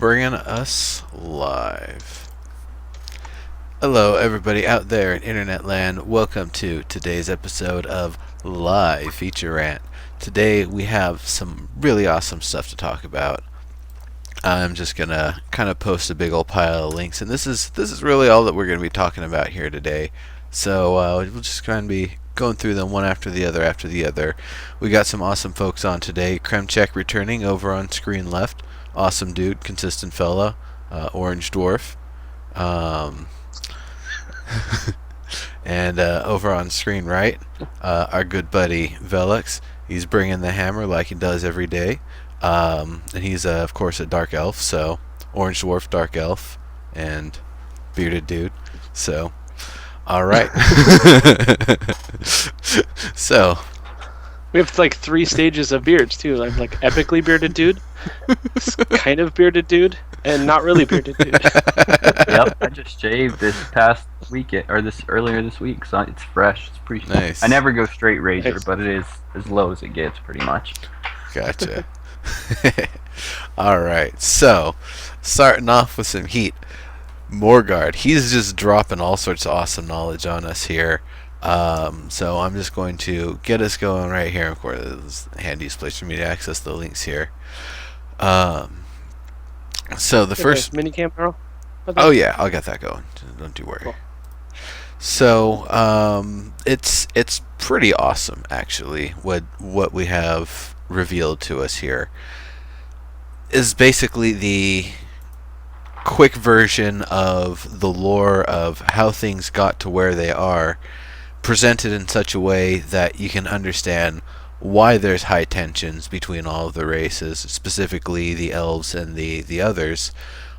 bringing us live. Hello, everybody out there in internet land. Welcome to today's episode of Live Feature Rant. Today we have some really awesome stuff to talk about. I'm just gonna kind of post a big old pile of links, and this is really all that we're gonna be talking about here today. So we'll just kind of be going through them one after the other after the other. We got some awesome folks on today. Kremchek returning over on screen left. Awesome dude, consistent fella. Orange Dwarf. Um, and over on screen right, our good buddy Veluux. He's bringing the hammer like he does every day. And he's, of course, a dark elf, so Orange Dwarf, dark elf, and bearded dude. So, all right. So, We have like 3 stages of beards too. I'm like epically bearded dude, kind of bearded dude, and not really bearded dude. Yep, I just shaved this past weekend, or earlier this week, so it's fresh. It's pretty nice. I never go straight razor, Nice. but it is as low as it gets, pretty much. Gotcha. All right. So, starting off with some heat. Morgard, he's just dropping all sorts of awesome knowledge on us here. So I'm just going to get us going right here. Of course, it's the handiest place for me to access the links here. So the first mini camp girl. Oh yeah, I'll get that going. Don't you worry. Cool. So it's pretty awesome actually. What we have revealed to us here is basically the quick version of the lore of how things got to where they are, presented in such a way that you can understand why there's high tensions between all of the races, specifically the elves and the others.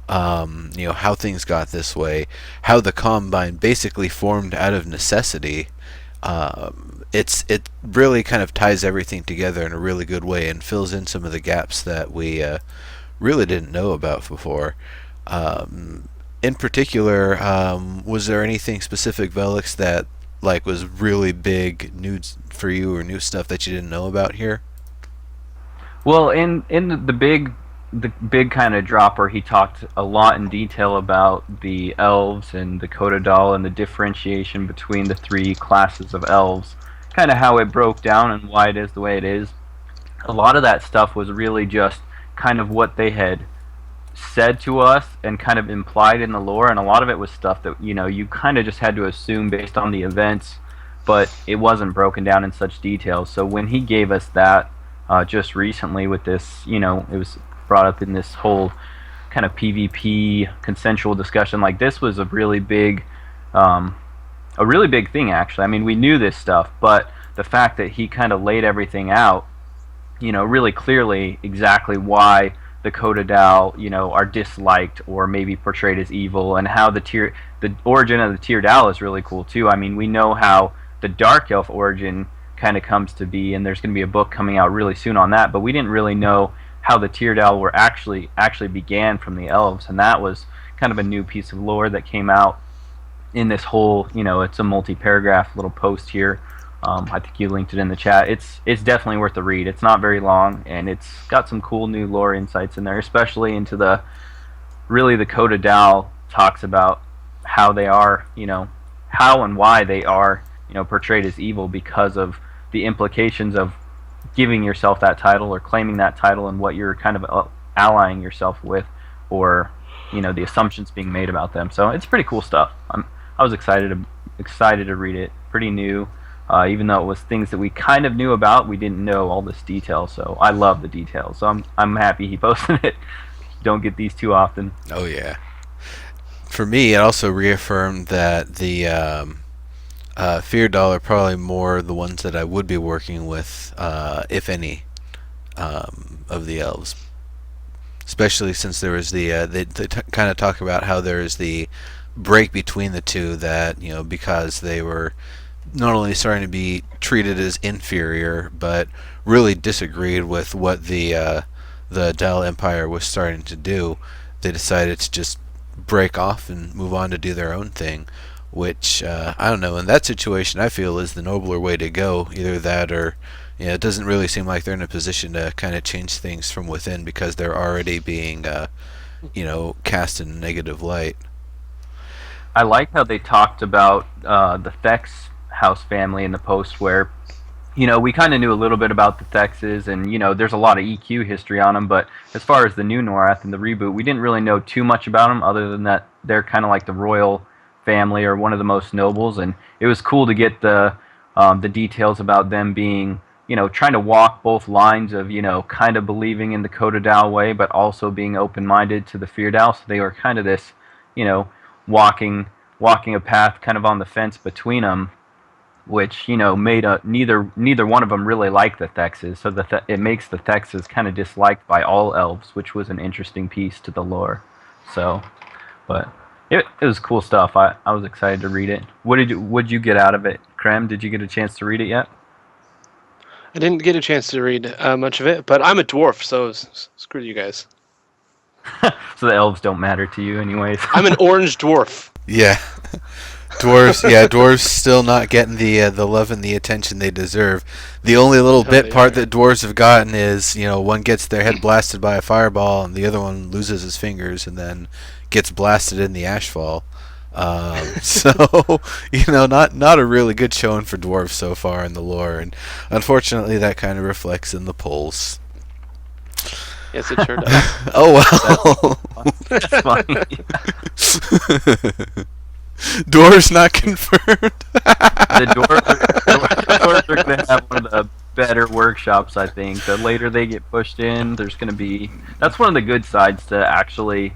How things got this way, how the Combine basically formed out of necessity. It really kind of ties everything together in a really good way and fills in some of the gaps that we really didn't know about before. In particular, was there anything specific, Veluux, that was really big news for you or new stuff that you didn't know about here? Well, in the big kind of dropper, he talked a lot in detail about the elves and the Cotodal and the differentiation between the 3 classes of elves, kind of how it broke down and why it is the way it is. A lot of that stuff was really just kind of what they had said to us and kind of implied in the lore, and a lot of it was stuff that you kind of just had to assume based on the events, but it wasn't broken down in such detail. So when he gave us that just recently with this, it was brought up in this whole kind of PvP consensual discussion. Like, this was a really big thing actually. I mean, we knew this stuff, but the fact that he kind of laid everything out, really clearly exactly why the Cotodal, are disliked or maybe portrayed as evil, and how the origin of the Teardal is really cool too. I mean, we know how the Dark Elf origin kind of comes to be, and there's going to be a book coming out really soon on that, but we didn't really know how the Teardal were actually began from the elves, and that was kind of a new piece of lore that came out in this whole, it's a multi-paragraph little post here. I think you linked it in the chat. It's definitely worth a read. It's not very long, and it's got some cool new lore insights in there, especially into the Cotodal talks about how they are, how and why they are, portrayed as evil because of the implications of giving yourself that title or claiming that title, and what you're kind of allying yourself with, or the assumptions being made about them. So it's pretty cool stuff. I was excited to read it. Pretty new. Even though it was things that we kind of knew about, we didn't know all this detail. So I love the details. So I'm happy he posted it. Don't get these too often. Oh yeah. For me, it also reaffirmed that the Fear Doll are probably more the ones that I would be working with, if any, of the elves. Especially since there was they kind of talk about how there is the break between the two, that because they were not only starting to be treated as inferior, but really disagreed with what the Dal Empire was starting to do. They decided to just break off and move on to do their own thing, which I don't know. In that situation, I feel is the nobler way to go. Either that, or it doesn't really seem like they're in a position to kind of change things from within, because they're already being cast in a negative light. I like how they talked about the Thex house family in the post, where we kind of knew a little bit about the Thexes, and there's a lot of EQ history on them. But as far as the new Norath and the reboot, we didn't really know too much about them, other than that they're kind of like the royal family or one of the most nobles, and it was cool to get the details about them being trying to walk both lines of kind of believing in the Kotodal way, but also being open-minded to the Feardal. So they were kind of this you know walking a path kind of on the fence between them, which made neither one of them really like the Thexes, so it makes the Thexes kind of disliked by all elves, which was an interesting piece to the lore. So, but it was cool stuff. I was excited to read it. What'd you get out of it, Krem? Did you get a chance to read it yet? I didn't get a chance to read much of it, but I'm a dwarf, so screw you guys. So the elves don't matter to you, anyways. I'm an orange dwarf. Yeah. Dwarves still not getting the love and the attention they deserve. The only little bit part that dwarves have gotten is, one gets their head blasted by a fireball and the other one loses his fingers and then gets blasted in the ashfall. So, not a really good showing for dwarves so far in the lore, and unfortunately that kind of reflects in the polls. Yes, it sure does. Oh well. That's funny. Dwarves not confirmed. The dwarves are going to have one of the better workshops, I think. The later they get pushed in, there's going to be... That's one of the good sides to actually...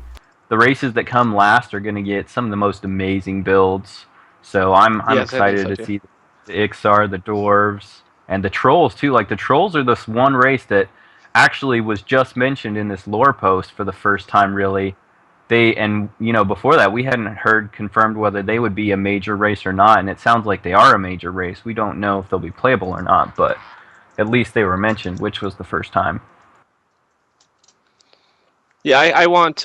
The races that come last are going to get some of the most amazing builds. So I'm excited to see the Ixar, the dwarves, and the trolls, too. Like, the trolls are this one race that actually was just mentioned in this lore post for the first time, really. Before that, we hadn't heard confirmed whether they would be a major race or not, and it sounds like they are a major race. We don't know if they'll be playable or not, but at least they were mentioned, which was the first time. Yeah, I want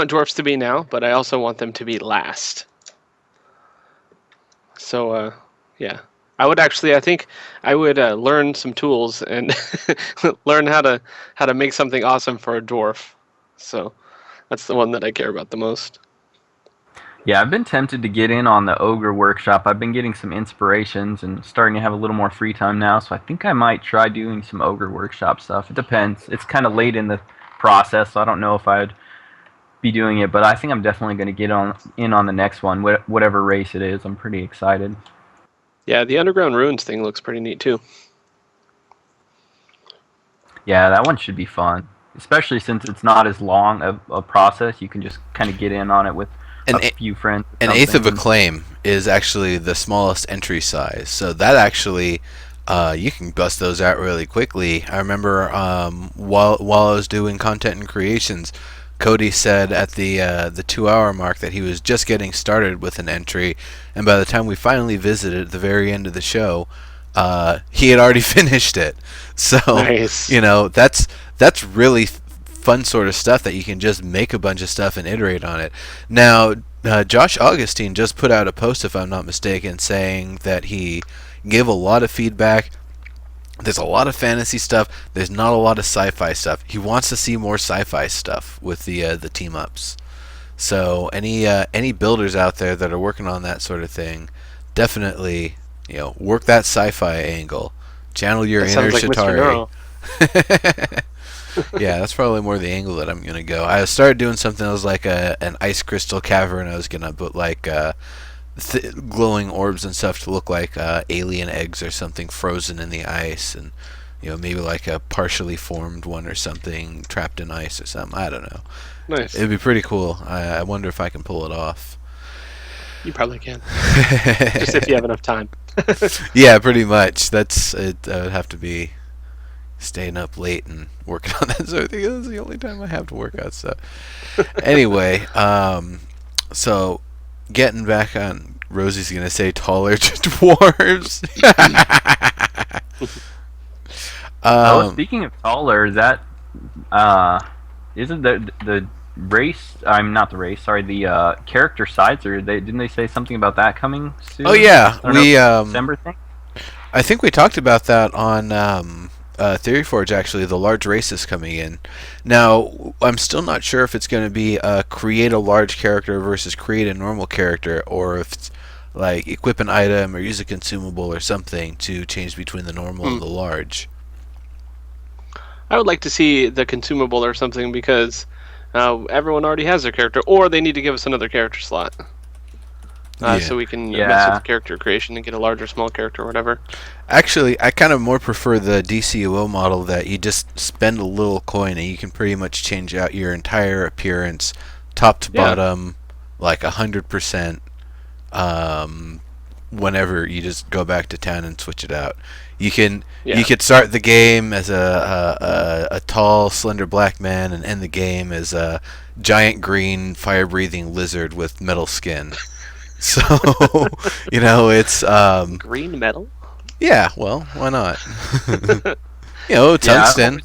dwarfs to be now, but I also want them to be last. So, yeah. I think I would learn some tools and learn how to make something awesome for a dwarf. So that's the one that I care about the most. Yeah, I've been tempted to get in on the ogre workshop. I've been getting some inspirations and starting to have a little more free time now, so I think I might try doing some ogre workshop stuff. It depends. It's kind of late in the process, so I don't know if I'd be doing it, but I think I'm definitely going to get in on the next one, whatever race it is. I'm pretty excited. Yeah, the Underground Ruins thing looks pretty neat too. Yeah, that one should be fun, especially since it's not as long of a process. You can just kind of get in on it with a few friends. An Eighth of Acclaim is actually the smallest entry size, so that actually you can bust those out really quickly. I remember while I was doing content and creations, Cody said at the 2-hour mark that he was just getting started with an entry, and by the time we finally visited at the very end of the show, he had already finished it. So nice. That's really fun sort of stuff that you can just make a bunch of stuff and iterate on it. Now, Josh Augustine just put out a post, if I'm not mistaken, saying that he gave a lot of feedback. There's a lot of fantasy stuff. There's not a lot of sci-fi stuff. He wants to see more sci-fi stuff with the team ups. So any builders out there that are working on that sort of thing, definitely work that sci-fi angle. Channel your inner Shatari. Yeah, that's probably more the angle that I'm gonna go. I started doing something that was like an ice crystal cavern. I was gonna put like glowing orbs and stuff to look like alien eggs or something frozen in the ice, and maybe like a partially formed one or something trapped in ice or something. I don't know. Nice. It'd be pretty cool. I wonder if I can pull it off. You probably can. Just if you have enough time. Yeah, pretty much. That's it. I would have to be staying up late and working on that sort of thing. That's the only time I have to work on stuff. Anyway, so getting back on, Rosie's gonna say taller dwarves. Speaking of taller, that isn't the race? I'm not the race. Sorry, the character sides. Didn't they say something about that coming soon? Oh yeah, we December thing. I think we talked about that on Theory Forge, actually, the large race is coming in. Now, I'm still not sure if it's going to be create a large character versus create a normal character, or if it's like equip an item or use a consumable or something to change between the normal Hmm. and the large. I would like to see the consumable or something because everyone already has their character, or they need to give us another character slot Yeah. so we can mess with the Yeah, character creation and get a larger, small character or whatever. Actually, I kind of more prefer the DCUO model that you just spend a little coin and you can pretty much change out your entire appearance, top to Yeah, bottom, like 100%. Um, Whenever you just go back to town and switch it out, you yeah. could start the game as a tall, slender black man and end the game as a giant green fire-breathing lizard with metal skin. So, it's Green metal. yeah, well, why not? yeah. Tungsten.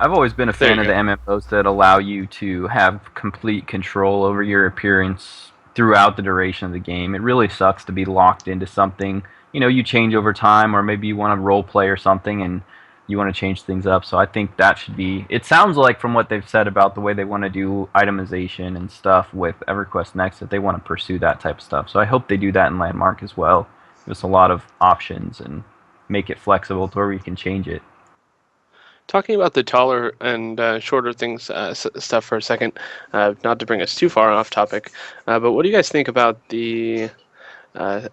I've always been a There fan you of the go. MMOs that allow you to have complete control over your appearance throughout the duration of the game. It really sucks to be locked into something. You change over time, or maybe you want to role play or something, and you want to change things up. So I think that should be. It sounds like from what they've said about the way they want to do itemization and stuff with EverQuest Next that they want to pursue that type of stuff. So I hope they do that in Landmark as well. There's a lot of options and make it flexible to where we can change it. Talking about the taller and shorter things stuff for a second, not to bring us too far off topic, but what do you guys think about the? Uh,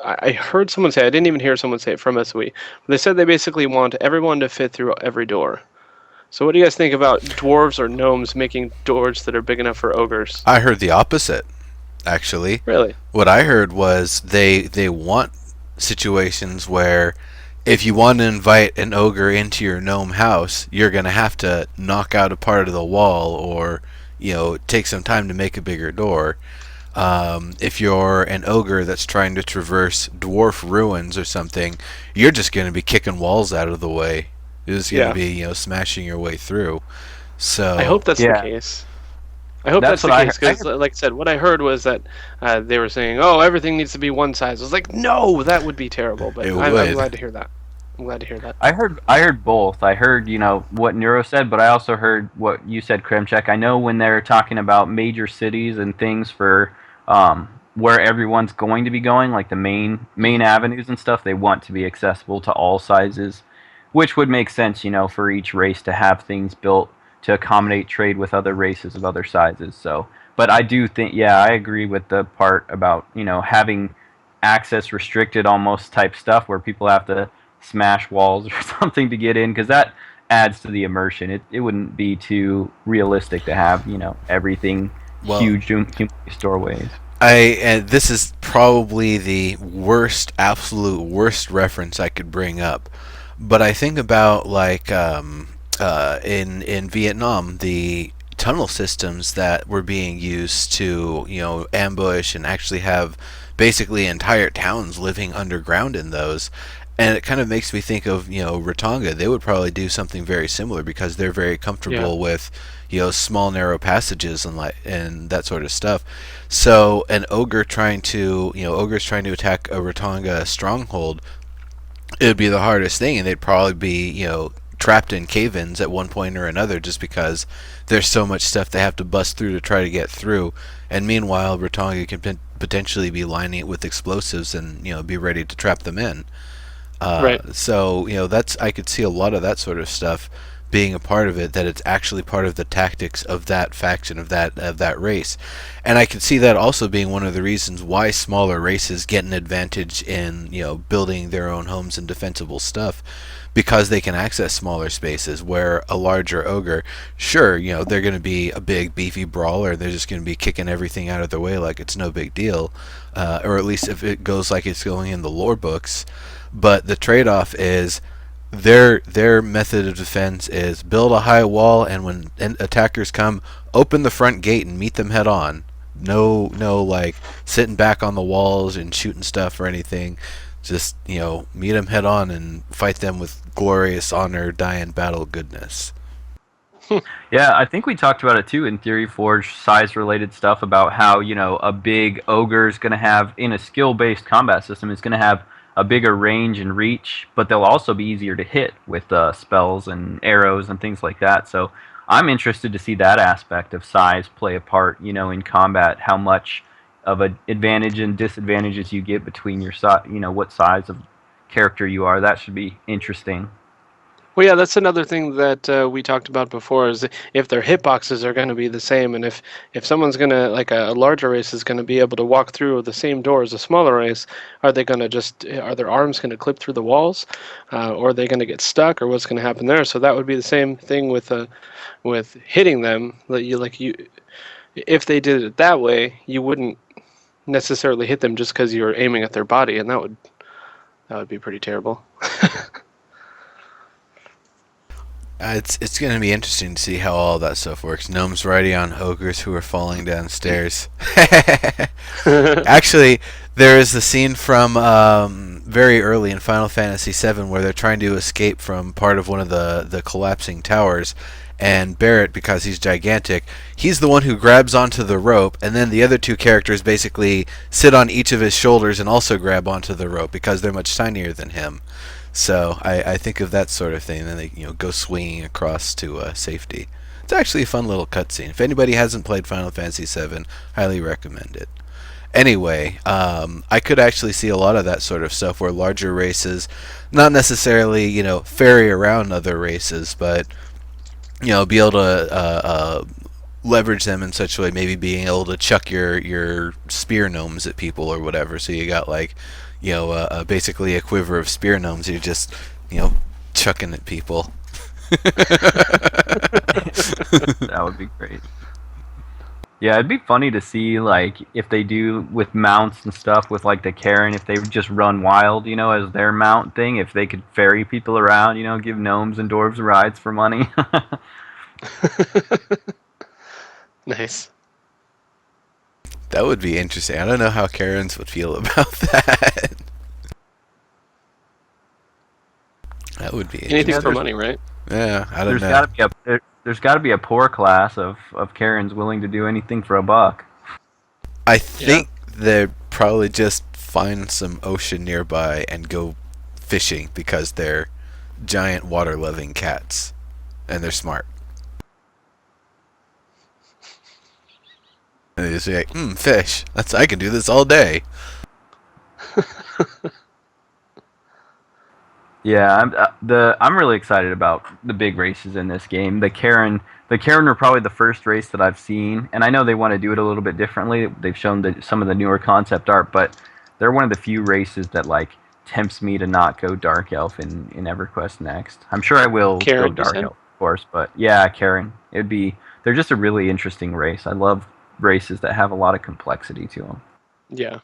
I heard someone say, I didn't even hear someone say it from SOE, but they said they basically want everyone to fit through every door. So what do you guys think about dwarves or gnomes making doors that are big enough for ogres? I heard the opposite, actually. Really? What I heard was they want situations where if you want to invite an ogre into your gnome house, you're going to have to knock out a part of the wall or, take some time to make a bigger door. If you're an ogre that's trying to traverse dwarf ruins or something, you're just going to be kicking walls out of the way. You're just going to Yeah. be, smashing your way through. I hope So, that's the Yeah, case. I hope that's that's what the I case heard. I because, like I said, what I heard was that they were saying, "Oh, everything needs to be one size." I was like, "No, that would be terrible." But it I'm would. glad to hear that. I'm glad to hear that. I heard both. I heard, what Neuro said, but I also heard what you said, Kremchek. I know when they're talking about major cities and things for where everyone's going to be going, like the main avenues and stuff, they want to be accessible to all sizes, which would make sense, for each race to have things built to accommodate trade with other races of other sizes. So, but I do think, yeah, I agree with the part about, having access restricted almost type stuff where people have to smash walls or something to get in because that adds to the immersion. It wouldn't be too realistic to have everything Well, huge humongous doorways. and this is probably the absolute worst reference I could bring up, but I think about like in Vietnam, the tunnel systems that were being used to ambush and actually have basically entire towns living underground in those. And it kind of makes me think of Ratanga. They would probably do something very similar because they're very Yeah. comfortable with small narrow passages and that sort of stuff. So an ogres trying to attack a Ratanga stronghold, it would be the hardest thing, and they'd probably be trapped in cave-ins at one point or another just because there's so much stuff they have to bust through to try to get through. And meanwhile, Ratanga can potentially be lining it with explosives and be ready to trap them in. Right. So that's I could see a lot of that sort of stuff being a part of it. That it's actually part of the tactics of that faction of that race, and I could see that also being one of the reasons why smaller races get an advantage in building their own homes and defensible stuff, because they can access smaller spaces where a larger ogre, sure, they're going to be a big beefy brawler. They're just going to be kicking everything out of their way like it's no big deal, or at least if it goes like it's going in the lore books. But the trade-off is their method of defense is build a high wall, and when attackers come, open the front gate and meet them head on. No, like sitting back on the walls and shooting stuff or anything. Just meet them head on and fight them with glorious honor, die in battle goodness. Yeah, I think we talked about it too in Theory Forge size related stuff about how, a big ogre is going to have, in a skill based combat system, is going to have a bigger range and reach, but they'll also be easier to hit with spells and arrows and things like that. So I'm interested to see that aspect of size play a part, in combat. How much of an advantage and disadvantages you get between your what size of character you are. That should be interesting. Well, yeah, that's another thing that we talked about before is if their hitboxes are going to be the same, and if someone's going to, like a larger race is going to be able to walk through the same door as a smaller race, are they going to are their arms going to clip through the walls, or are they going to get stuck, or what's going to happen there? So that would be the same thing with hitting them. If they did it that way, you wouldn't necessarily hit them just because you're aiming at their body, and that would be pretty terrible. It's going to be interesting to see how all that stuff works. Gnomes riding on ogres who are falling downstairs. Actually, there is the scene from very early in Final Fantasy VII where they're trying to escape from part of one of the collapsing towers. And Barrett, because he's gigantic, he's the one who grabs onto the rope, and then the other two characters basically sit on each of his shoulders and also grab onto the rope because they're much tinier than him. So I think of that sort of thing. Then they go swinging across to safety. It's actually a fun little cutscene. If anybody hasn't played Final Fantasy VII, highly recommend it. Anyway, I could actually see a lot of that sort of stuff where larger races, not necessarily ferry around other races, but be able to leverage them in such a way, maybe being able to chuck your spear gnomes at people or whatever. So you got basically a quiver of spear gnomes. You're just chucking at people. That would be great. Yeah, it'd be funny to see if they do with mounts and stuff with the Karen, if they would just run wild, as their mount thing, if they could ferry people around, give gnomes and dwarves rides for money. Nice. That would be interesting. I don't know how Karens would feel about that. That would be anything interesting. for money, right? Yeah, I don't know. There's got to be a poor class of Karens willing to do anything for $1. I think they'd probably just find some ocean nearby and go fishing because they're giant water-loving cats, and they're smart. And they just be like, fish. I can do this all day. Yeah, I'm really excited about the big races in this game. The Karen are probably the first race that I've seen, and I know they want to do it a little bit differently. They've shown some of the newer concept art, but they're one of the few races that tempts me to not go Dark Elf in EverQuest next. I'm sure I will Karen, go Dark Elf, of course, but yeah, Karen. They're just a really interesting race. I love races that have a lot of complexity to them. Yeah.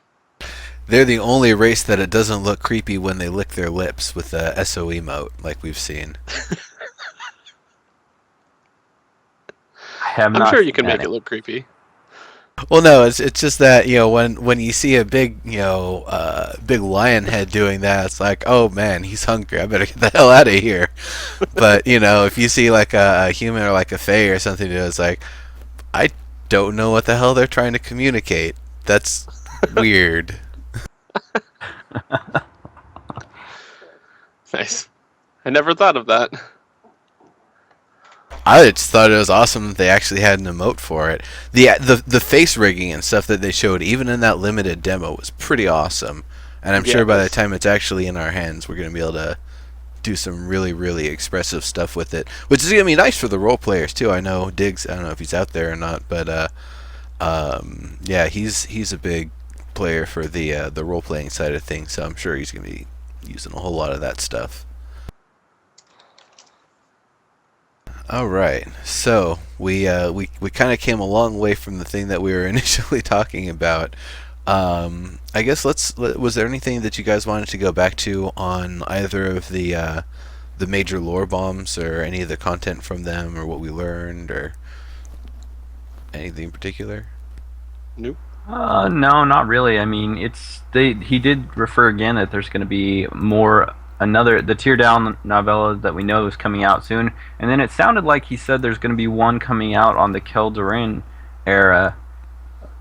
They're the only race that it doesn't look creepy when they lick their lips with the SOE mode, like we've seen. I'm sure you can make it look creepy. Well, no, it's just that when you see a big big lion head doing that, it's like, oh man, he's hungry. I better get the hell out of here. But if you see a human or a fae or something, it's like, I don't know what the hell they're trying to communicate. That's weird. Nice. I never thought of that. I just thought it was awesome that they actually had an emote for it. The face rigging and stuff that they showed, even in that limited demo, was pretty awesome. And I'm sure by the time it's actually in our hands, we're going to be able to do some really, really expressive stuff with it, which is going to be nice for the role players too. I know Diggs, I don't know if he's out there or not, but yeah, he's a big player for the role playing side of things, so I'm sure he's going to be using a whole lot of that stuff. All right, so we kind of came a long way from the thing that we were initially talking about. I guess was there anything that you guys wanted to go back to on either of the major lore bombs, or any of the content from them, or what we learned, or anything in particular? Nope. No, not really. I mean, he did refer again that there's going to be the Tear Down novella that we know is coming out soon, and then it sounded like he said there's going to be one coming out on the Kel'Darin era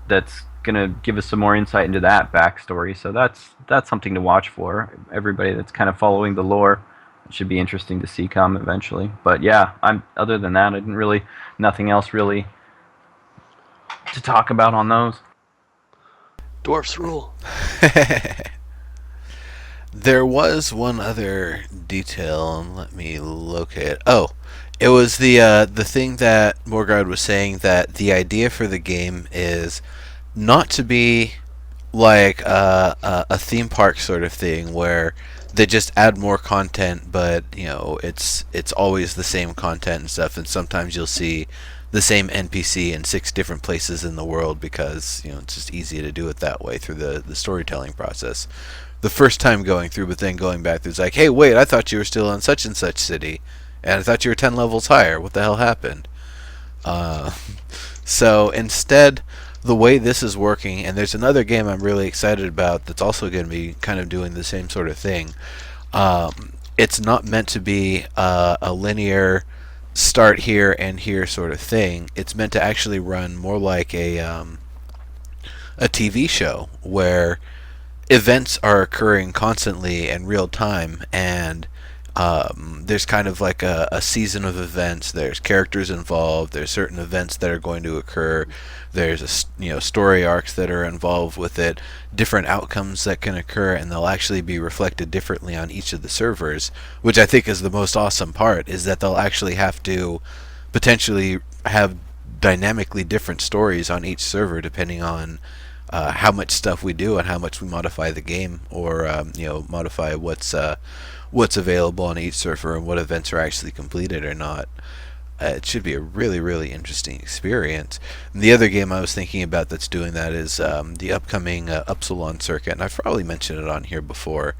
that's gonna give us some more insight into that backstory. So that's something to watch for. Everybody that's kind of following the lore, it should be interesting to see come eventually. But yeah, I'm other than that, I didn't really nothing else really to talk about on those. Dwarfs rule. There was one other detail, and let me locate. Oh, it was the thing that Morgard was saying, that the idea for the game is not to be like a theme park sort of thing where they just add more content, but it's always the same content and stuff. And sometimes you'll see the same NPC in 6 different places in the world because it's just easy to do it that way through the storytelling process. The first time going through, but then going back, it's like, hey, wait, I thought you were still in such and such city, and I thought you were 10 levels higher. What the hell happened? Uh, so instead, the way this is working, and there's another game I'm really excited about that's also going to be kind of doing the same sort of thing. It's not meant to be a linear start here and here sort of thing. It's meant to actually run more like a TV show where events are occurring constantly in real time, and there's kind of like a season of events. There's characters involved. There's certain events that are going to occur. There's story arcs that are involved with it. Different outcomes that can occur, and they'll actually be reflected differently on each of the servers. Which I think is the most awesome part, is that they'll actually have to potentially have dynamically different stories on each server depending on how much stuff we do and how much we modify the game, or modify what's available on each server and what events are actually completed or not. It should be a really, really interesting experience. And the other game I was thinking about that's doing that is the upcoming Upsilon Circuit, and I've probably mentioned it on here before.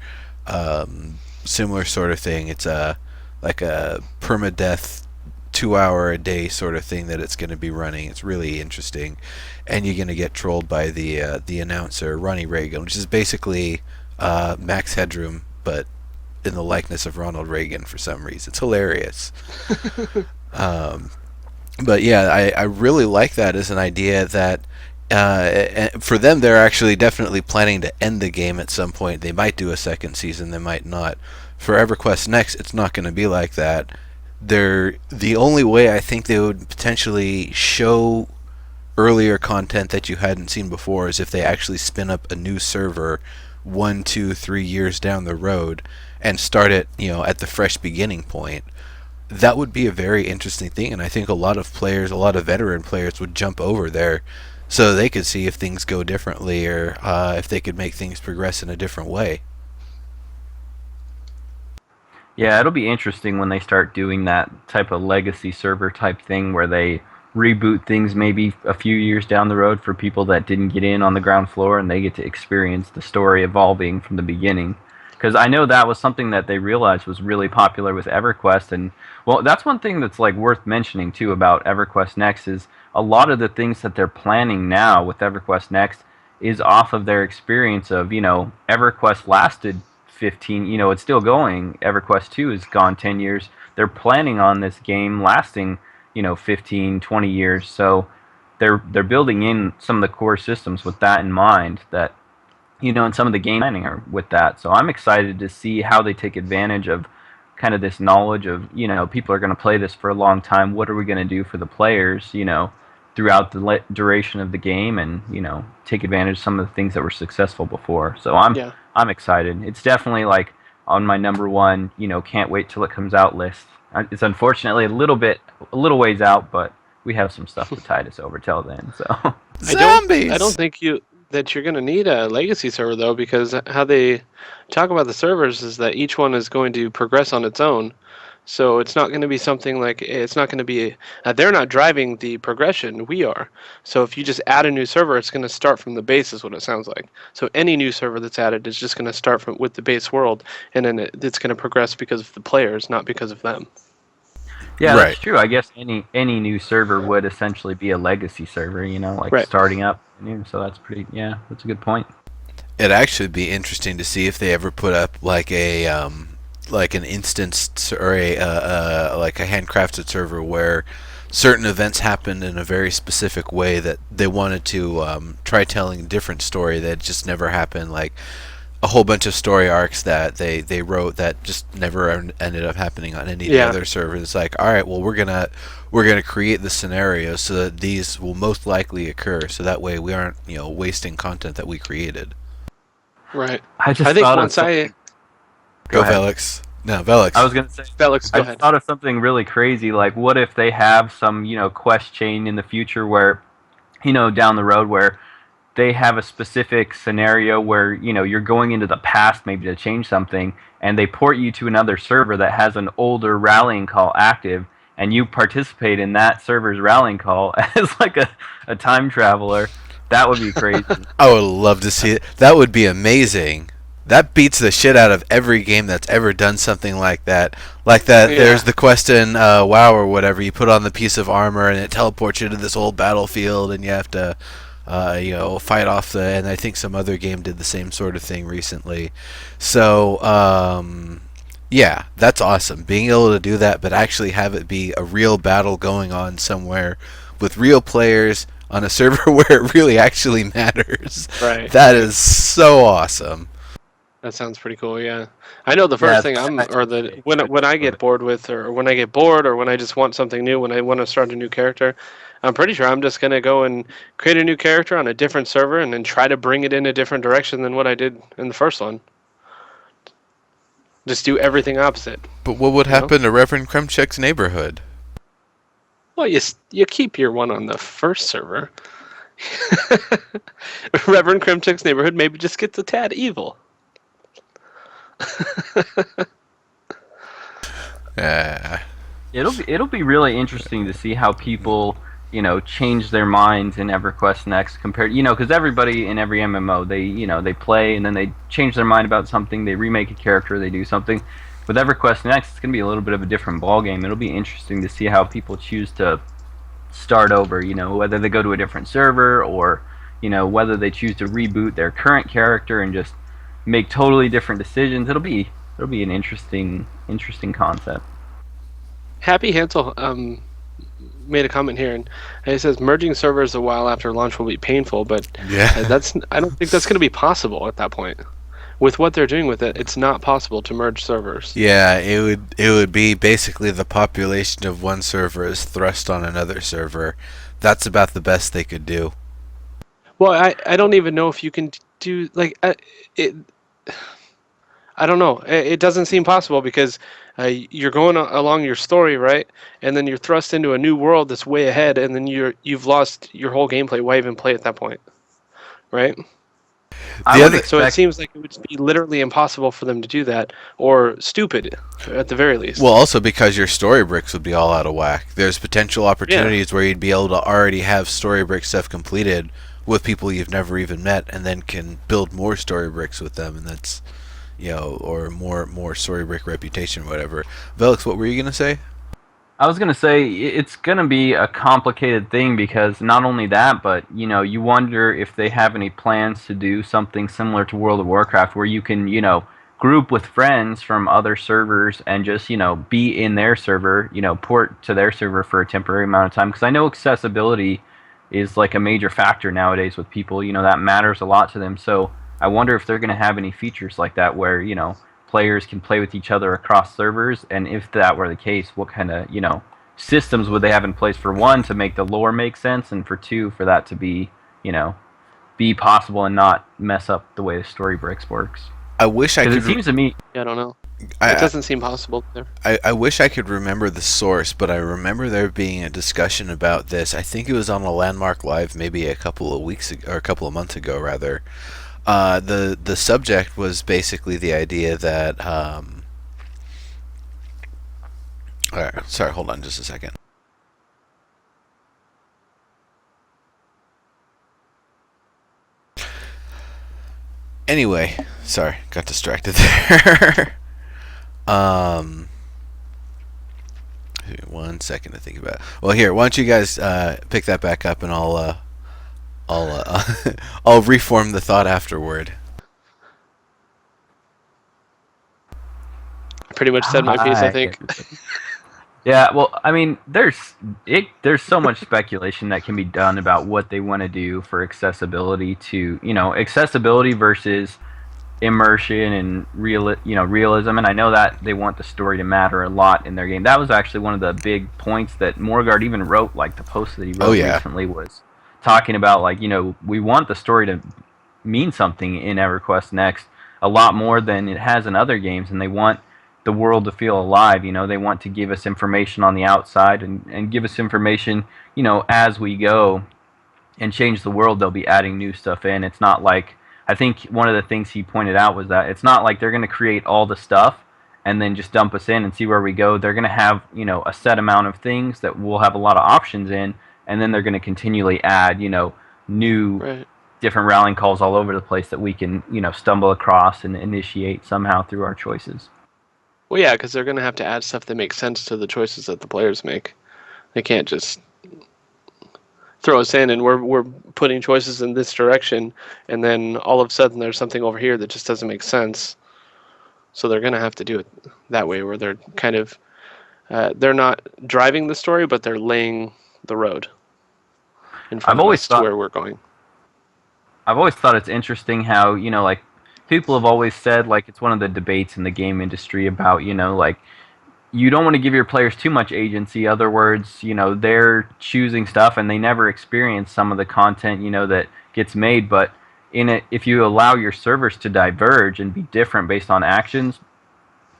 Similar sort of thing. It's like a permadeath 2 hour a day sort of thing that it's going to be running. It's really interesting, and you're going to get trolled by the announcer Ronnie Reagan, which is basically Max Headroom, but in the likeness of Ronald Reagan for some reason. It's hilarious. But yeah, I really like that as an idea that for them, they're actually definitely planning to end the game at some point. They might do a second season, they might not. For EverQuest Next, it's not going to be like that. The only way I think they would potentially show earlier content that you hadn't seen before is if they actually spin up a new server 1, 2, 3 years down the road and start it, at the fresh beginning point. That would be a very interesting thing, and I think a lot of players, a lot of veteran players, would jump over there so they could see if things go differently, or if they could make things progress in a different way. Yeah, it'll be interesting when they start doing that type of legacy server type thing where they reboot things maybe a few years down the road for people that didn't get in on the ground floor, and they get to experience the story evolving from the beginning. Because I know that was something that they realized was really popular with EverQuest, and well, that's one thing that's like worth mentioning too about EverQuest Next is a lot of the things that they're planning now with EverQuest Next is off of their experience of, EverQuest lasted 15, it's still going. EverQuest 2 has gone 10 years. They're planning on this game lasting, 15, 20 years. So they're building in some of the core systems with that in mind, that and some of the game planning are with that. So I'm excited to see how they take advantage of kind of this knowledge of, people are going to play this for a long time. What are we going to do for the players, throughout the duration of the game, and, take advantage of some of the things that were successful before. So I'm excited. It's definitely like on my number one, can't wait till it comes out list. It's unfortunately a little ways out, but we have some stuff to tide us over till then. So Zombies! I don't think that you're going to need a legacy server, though, because how they talk about the servers is that each one is going to progress on its own. So it's not going to be something like, it's not going to be, they're not driving the progression, we are. So if you just add a new server, it's going to start from the base, is what it sounds like. So any new server that's added is just going to start with the base world, and then it's going to progress because of the players, not because of them. yeah, Right. that's true. I guess any new server would essentially be a legacy server, Right. starting up new. So that's that's a good point. It'd actually be interesting to see if they ever put up like like an instance or a like a handcrafted server where certain events happened in a very specific way that they wanted to try telling a different story that just never happened, like a whole bunch of story arcs that they wrote that just never ended up happening on any of the Yeah. other servers. It's like, all right, well, we're gonna create the scenario so that these will most likely occur, so that way we aren't wasting content that we created. Right. I I just think thought of once I something. Go Go ahead. Veluux. No, I was Veluux. gonna say, Veluux, I go just ahead. thought of something really crazy. Like, what if they have some, quest chain in the future where, down the road where they have a specific scenario where, you're going into the past maybe to change something, and they port you to another server that has an older rallying call active, and you participate in that server's rallying call as like a time traveler. That would be crazy. I would love to see it. That would be amazing. That beats the shit out of every game that's ever done something like that. Like that, there's Yeah. the quest in WoW or whatever. You put on the piece of armor and it teleports you to this old battlefield, and you have to, fight off the. And I think some other game did the same sort of thing recently. So, yeah, that's awesome. Being able to do that, but actually have it be a real battle going on somewhere with real players on a server where it really actually matters. Right. That is so awesome. That sounds pretty cool. Yeah. I know the Yeah, first it's thing kind of I'm, nice or to the see. when I get bored with, or when I get bored, or when I just want something new, when I want to start a new character, I'm pretty sure I'm just gonna go and create a new character on a different server, and then try to bring it in a different direction than what I did in the first one. Just do everything opposite. But what would You know. happen to Reverend Kremchek's neighborhood? Well, you keep your one on the first server. Reverend Kremchek's neighborhood maybe just gets a tad evil. Uh, It'll be really interesting to see how people change their minds in EverQuest Next compared because everybody in every MMO they play and then they change their mind about something, they remake a character, they do something. With EverQuest Next, it's gonna be a little bit of a different ball game. It'll be interesting to see how people choose to start over. Whether they go to a different server or whether they choose to reboot their current character and just make totally different decisions. It'll be an interesting concept. Happy Hansel made a comment here, and he says merging servers a while after launch will be painful, but yeah. I don't think that's going to be possible at that point. With what they're doing with it, it's not possible to merge servers. Yeah, it would be basically the population of one server is thrust on another server. That's about the best they could do. Well, I don't even know if you can do like it. I don't know. It doesn't seem possible because you're going along your story, right? And then you're thrust into a new world that's way ahead, and then you've lost your whole gameplay. Why even play at that point, right? I The would other So it expect seems like it would be literally impossible for them to do that, or stupid, at the very least. Well, also because your story bricks would be all out of whack. There's potential Yeah. opportunities where you'd be able to already have story brick stuff completed with people you've never even met, and then can build more story bricks with them, and that's or more story brick reputation, or whatever. Velix, what were you gonna say? I was gonna say it's gonna be a complicated thing because not only that, but you wonder if they have any plans to do something similar to World of Warcraft, where you can group with friends from other servers and just be in their server, port to their server for a temporary amount of time. Because I know accessibility is like a major factor nowadays with people. That matters a lot to them. So I wonder if they're gonna have any features like that where players can play with each other across servers, and if that were the case, what kind of systems would they have in place for one to make the lore make sense, and for two for that to be possible and not mess up the way the story bricks works. I wish I Because could. it seems to me, Yeah, I don't know. It I, doesn't seem possible there. I wish I could remember the source, but I remember there being a discussion about this. I think it was on a Landmark Live, maybe a couple of weeks ago, or a couple of months ago, rather. The subject was basically the idea that. All right, sorry, hold on just a second. Anyway, sorry, got distracted there. um, 1 second to think about it. Well, here, why don't you guys pick that back up, and I'll reform the thought afterward. I pretty much said my piece, I think. Yeah, well, I mean, there's so much speculation that can be done about what they want to do for accessibility to, accessibility versus immersion and realism. And I know that they want the story to matter a lot in their game. That was actually one of the big points that Morgard even wrote, like the post that he Oh wrote yeah. recently was talking about, like, we want the story to mean something in EverQuest Next a lot more than it has in other games, and they want the world to feel alive. They want to give us information on the outside and give us information, as we go and change the world. They'll be adding new stuff in. It's not like, I think one of the things he pointed out was that it's not like they're going to create all the stuff and then just dump us in and see where we go. They're going to have, a set amount of things that we'll have a lot of options in, and then they're going to continually add, new Right. different rallying calls all over the place that we can, stumble across and initiate somehow through our choices. Well, yeah, because they're going to have to add stuff that makes sense to the choices that the players make. They can't just throw us in and we're putting choices in this direction, and then all of a sudden there's something over here that just doesn't make sense. So they're going to have to do it that way, where they're kind of they're not driving the story, but they're laying the road in I've front of always us to thought where we're going. I've always thought it's interesting how, like, people have always said, like, it's one of the debates in the game industry about, like, you don't want to give your players too much agency. Other words, they're choosing stuff and they never experience some of the content, that gets made. But in it, if you allow your servers to diverge and be different based on actions,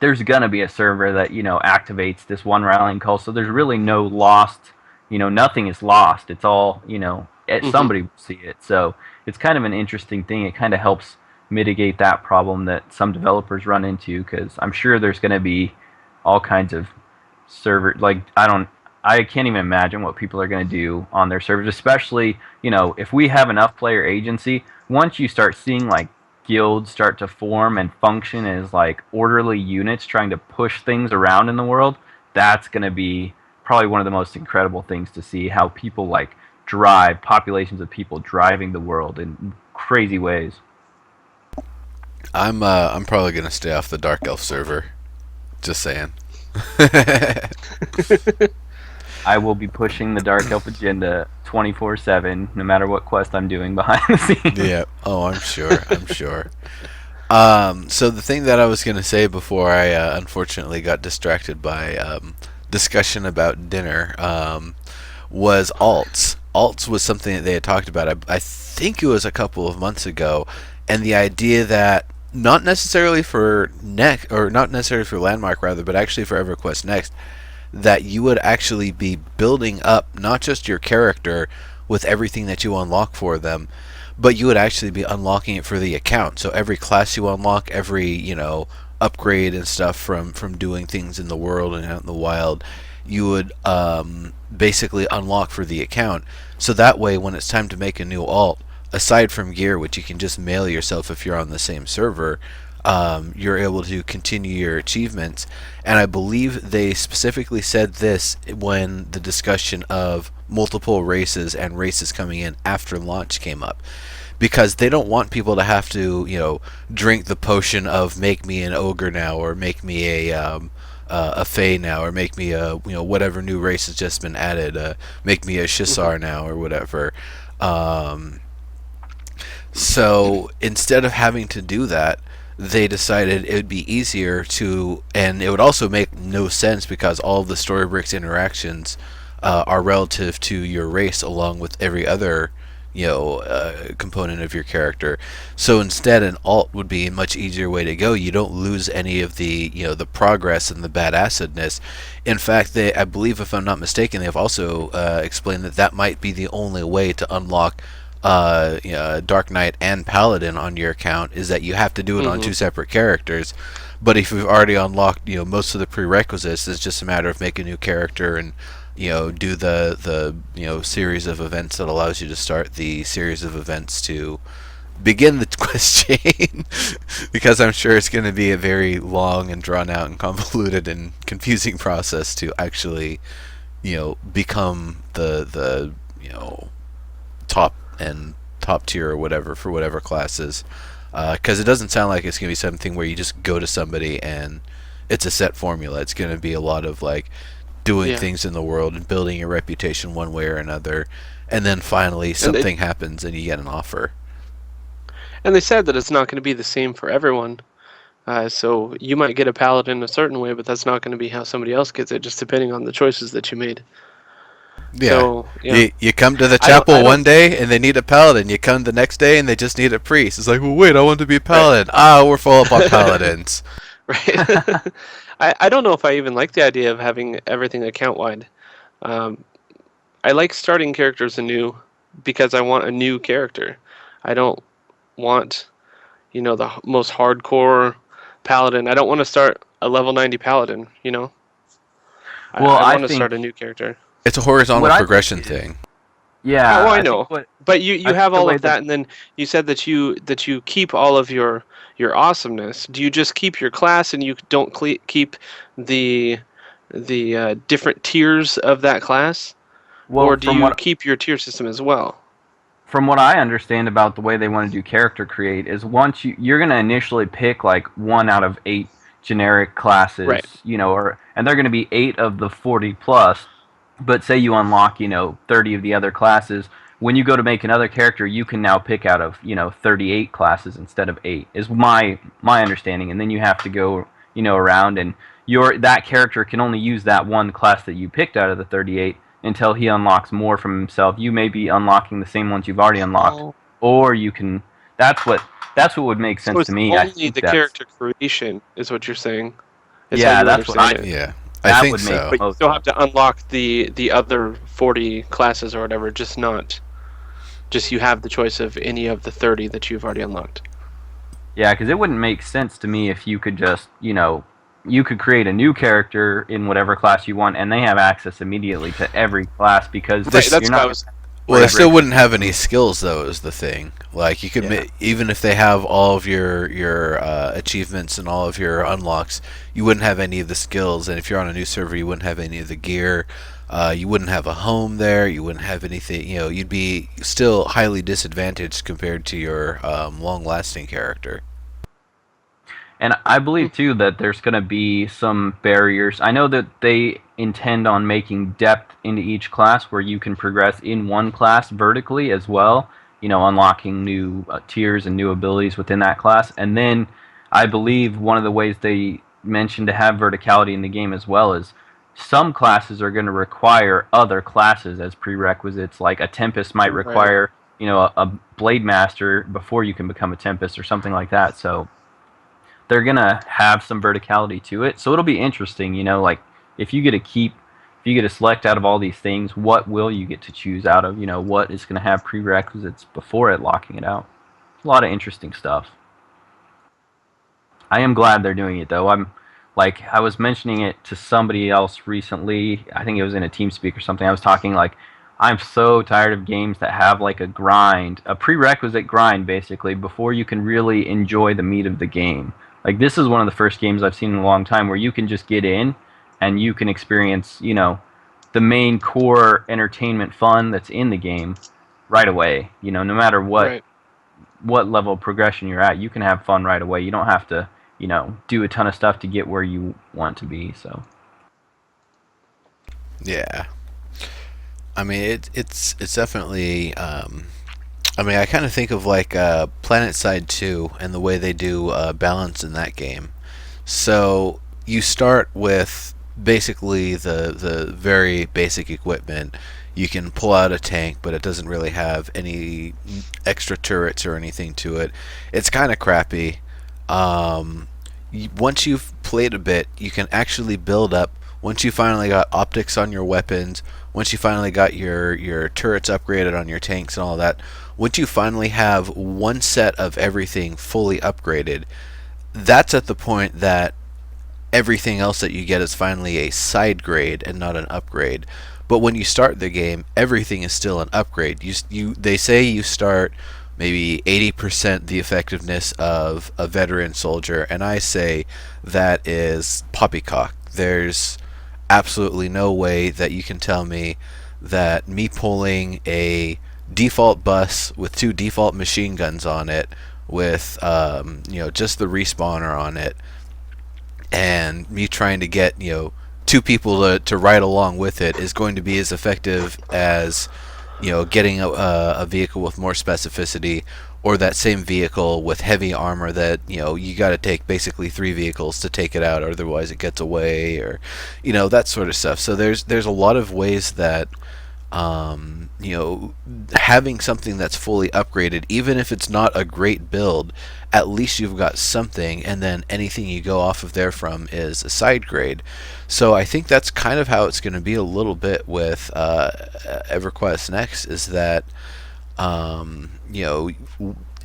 there's gonna be a server that, activates this one rallying call. So there's really no lost, nothing is lost. It's all, Hmm. somebody will see it. So it's kind of an interesting thing. It kind of helps mitigate that problem that some developers run into, because I'm sure there's going to be all kinds of server, like, I can't even imagine what people are going to do on their servers, especially, if we have enough player agency. Once you start seeing, like, guilds start to form and function as, like, orderly units trying to push things around in the world, that's going to be probably one of the most incredible things to see, how people, like, drive populations of people driving the world in crazy ways. I'm probably gonna stay off the Dark Elf server. Just saying. I will be pushing the Dark Elf agenda 24/7, no matter what quest I'm doing behind the scenes. Yeah. Oh, I'm sure. I'm sure. So the thing that I was gonna say before I unfortunately got distracted by discussion about dinner was alts. Alts was something that they had talked about. I think it was a couple of months ago, and the idea that not necessarily for next, or not necessarily for Landmark rather, but actually for EverQuest Next, that you would actually be building up not just your character with everything that you unlock for them, but you would actually be unlocking it for the account. So every class you unlock, every upgrade and stuff from doing things in the world and out in the wild, you would basically unlock for the account. So that way, when it's time to make a new alt, aside from gear, which you can just mail yourself if you're on the same server, you're able to continue your achievements. And I believe they specifically said this when the discussion of multiple races and races coming in after launch came up, because they don't want people to have to, drink the potion of make me an ogre now, or make me a Fae now, or make me a whatever new race has just been added, make me a Hmm. Shisar now, or whatever. Um, so instead of having to do that, they decided it would be easier to, and it would also make no sense because all of the Storybricks interactions are relative to your race, along with every other component of your character. So instead, an alt would be a much easier way to go. You don't lose any of the the progress and the badassedness. In fact, I believe, if I'm not mistaken, they've also explained that that might be the only way to unlock Dark Knight and Paladin on your account, is that you have to do it on Hmm. two separate characters. But if you've already unlocked most of the prerequisites, it's just a matter of making a new character and do the series of events that allows you to start the series of events to begin the quest chain. Because I'm sure it's going to be a very long and drawn out and convoluted and confusing process to actually become the top and top tier or whatever for whatever classes. Because it doesn't sound like it's going to be something where you just go to somebody and it's a set formula. It's going to be a lot of, like, doing Yeah. things in the world and building your reputation one way or another, and then finally And something happens and you get an offer. they said that it's not going to be the same for everyone. So you might get a paladin a certain way, but that's not going to be how somebody else gets it, just depending on the choices that you made. Yeah. So yeah, You come to the I chapel one don't. day and they need a paladin. You come the next day and they just need a priest. It's like, well, wait, I want to be a paladin. Ah, we're full up on paladins. Right. I don't know if I even like the idea of having everything account wide. Um, I like starting characters anew because I want a new character. I don't want, the most hardcore paladin. I don't want to start a level 90 paladin, Well, I I want to think start a new character. It's a horizontal what I think progression is thing. Oh, yeah, I I think know. what But you I think have the all way of that that, and then you said that you keep all of your awesomeness. Do you just keep your class and you don't keep the different tiers of that class, well or do from you what keep your tier system as well? from what I understand about the way they want to do character create is once you're going to initially pick like one out of 8 generic classes, Right. or and they're going to be 8 of the 40 plus, but say you unlock, 30 of the other classes, when you go to make another character, you can now pick out of, 38 classes instead of 8 is my understanding, and then you have to go, around and that character can only use that one class that you picked out of the 38 until he unlocks more from himself. You may be unlocking the same ones you've already unlocked, Oh. or you can. That's what would make So sense to it's me. I only think the that's character creation, is what you're saying. Is how yeah, you that's what understand I it. Yeah, I that think would make so. But you most still have sense. to unlock the other 40 classes or whatever, just not just you have the choice of any of the 30 that you've already unlocked. Yeah, because it wouldn't make sense to me if you could just, you could create a new character in whatever class you want, and they have access immediately to every class because Right, This, you're that's what not I going was. to well, they break still break wouldn't have any things. skills though. Is the thing. Like you could, Yeah. even if they have all of your achievements and all of your unlocks, you wouldn't have any of the skills. And if you're on a new server, you wouldn't have any of the gear. You wouldn't have a home there. You wouldn't have anything. You'd be still highly disadvantaged compared to your long-lasting character. And I believe too that there's going to be some barriers. I know that they intend on making depth into each class where you can progress in one class vertically as well, unlocking new tiers and new abilities within that class. And then I believe one of the ways they mentioned to have verticality in the game as well is some classes are going to require other classes as prerequisites. Like a Tempest might Right. require, a Blade Master before you can become a Tempest or something like that. So they're gonna have some verticality to it. So it'll be interesting, like if you get to keep, if you get to select out of all these things, what will you get to choose out of? What is gonna have prerequisites before it locking it out? A lot of interesting stuff. I am glad they're doing it though. I was mentioning it to somebody else recently. I think it was in a TeamSpeak or something. I was talking like I'm so tired of games that have like a grind, a prerequisite grind basically before you can really enjoy the meat of the game. Like this is one of the first games I've seen in a long time where you can just get in and you can experience, the main core entertainment fun that's in the game right away. No matter Right. what level of progression you're at, you can have fun right away. You don't have to, do a ton of stuff to get where you want to be. So Yeah, I mean it's definitely. I mean, I kind of think of like Planet Side 2 and the way they do balance in that game. So you start with basically the very basic equipment. You can pull out a tank, but it doesn't really have any extra turrets or anything to it. It's kind of crappy. Once you've played a bit, you can actually build up. Once you finally got optics on your weapons, once you finally got your turrets upgraded on your tanks and all that, once you finally have one set of everything fully upgraded, that's at the point that everything else that you get is finally a side grade and not an upgrade. But when you start the game, everything is still an upgrade. They say you start maybe 80% the effectiveness of a veteran soldier, and I say that is poppycock. There's absolutely no way that you can tell me that me pulling a default bus with 2 default machine guns on it with just the respawner on it and me trying to get two people to ride along with it is going to be as effective as getting a vehicle with more specificity, or that same vehicle with heavy armor that you got to take basically three vehicles to take it out, otherwise it gets away, or that sort of stuff. So there's a lot of ways that having something that's fully upgraded, even if it's not a great build, at least you've got something, and then anything you go off of there from is a side grade. So I think that's kind of how it's going to be a little bit with EverQuest Next, is that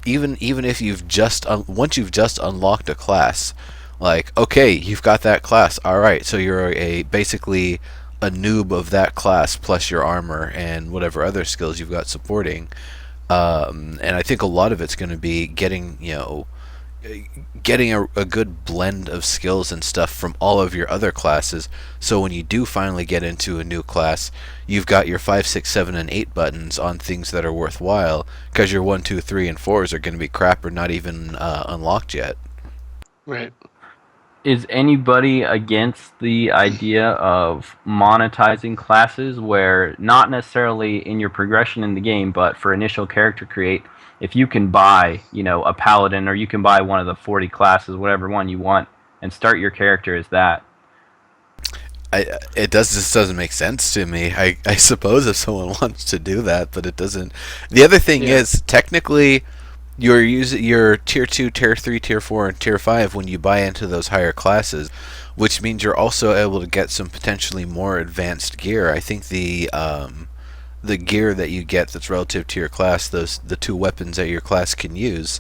even if you've just once you've just unlocked a class, like, okay, you've got that class, all right, so you're basically a noob of that class plus your armor and whatever other skills you've got supporting. And I think a lot of it's going to be getting a good blend of skills and stuff from all of your other classes, so when you do finally get into a new class, you've got your 5, 6, 7, and 8 buttons on things that are worthwhile, because your 1, 2, 3, and 4s are going to be crap or not even unlocked yet. Right. Is anybody against the idea of monetizing classes, where not necessarily in your progression in the game, but for initial character create, if you can buy, a paladin, or you can buy one of the 40 classes, whatever one you want, and start your character as that? It just doesn't make sense to me. I suppose if someone wants to do that, but it doesn't. The other thing is, technically, you're using your tier 2, tier 3, tier 4, and tier 5 when you buy into those higher classes, which means you're also able to get some potentially more advanced gear. I think the gear that you get that's relative to your class, the two weapons that your class can use,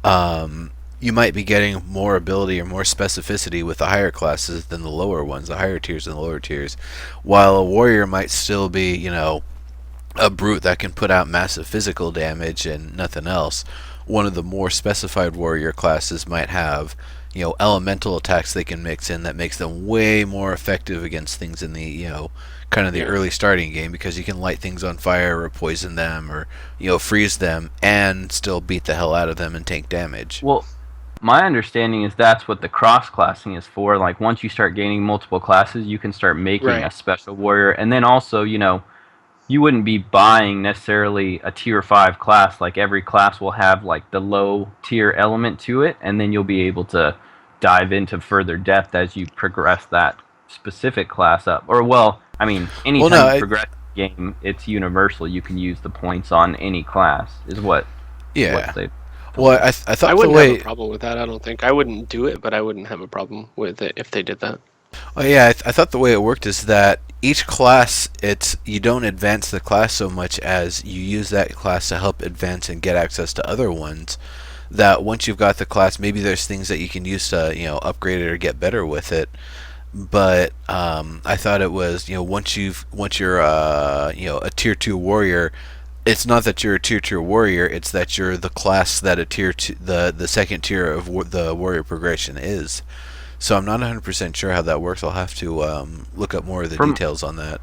you might be getting more ability or more specificity with the higher classes than the lower ones, the higher tiers and the lower tiers, while a warrior might still be, a brute that can put out massive physical damage and nothing else. One of the more specified warrior classes might have, elemental attacks they can mix in that makes them way more effective against things in the, kind of the early starting game, because you can light things on fire or poison them or, freeze them and still beat the hell out of them and take damage. Well, my understanding is that's what the cross-classing is for. Like, once you start gaining multiple classes, you can start making a special warrior. And then also, you wouldn't be buying necessarily a tier 5 class. Like, every class will have, like, the low tier element to it, and then you'll be able to dive into further depth as you progress that specific class up. Or, well, I mean, anytime you progress the game, it's universal. You can use the points on any class, is what they... Well, I thought I wouldn't have a problem with that. I don't think I wouldn't do it, but I wouldn't have a problem with it if they did that. Oh yeah, I thought the way it worked is that each class, you don't advance the class so much as you use that class to help advance and get access to other ones. That once you've got the class, maybe there's things that you can use to upgrade it or get better with it. But I thought it was once you're a tier 2 warrior, it's not that you're a tier 2 warrior, it's that you're the class that a tier 2, the second tier of the warrior progression is. So I'm not 100% sure how that works. I'll have to look up more of the details on that.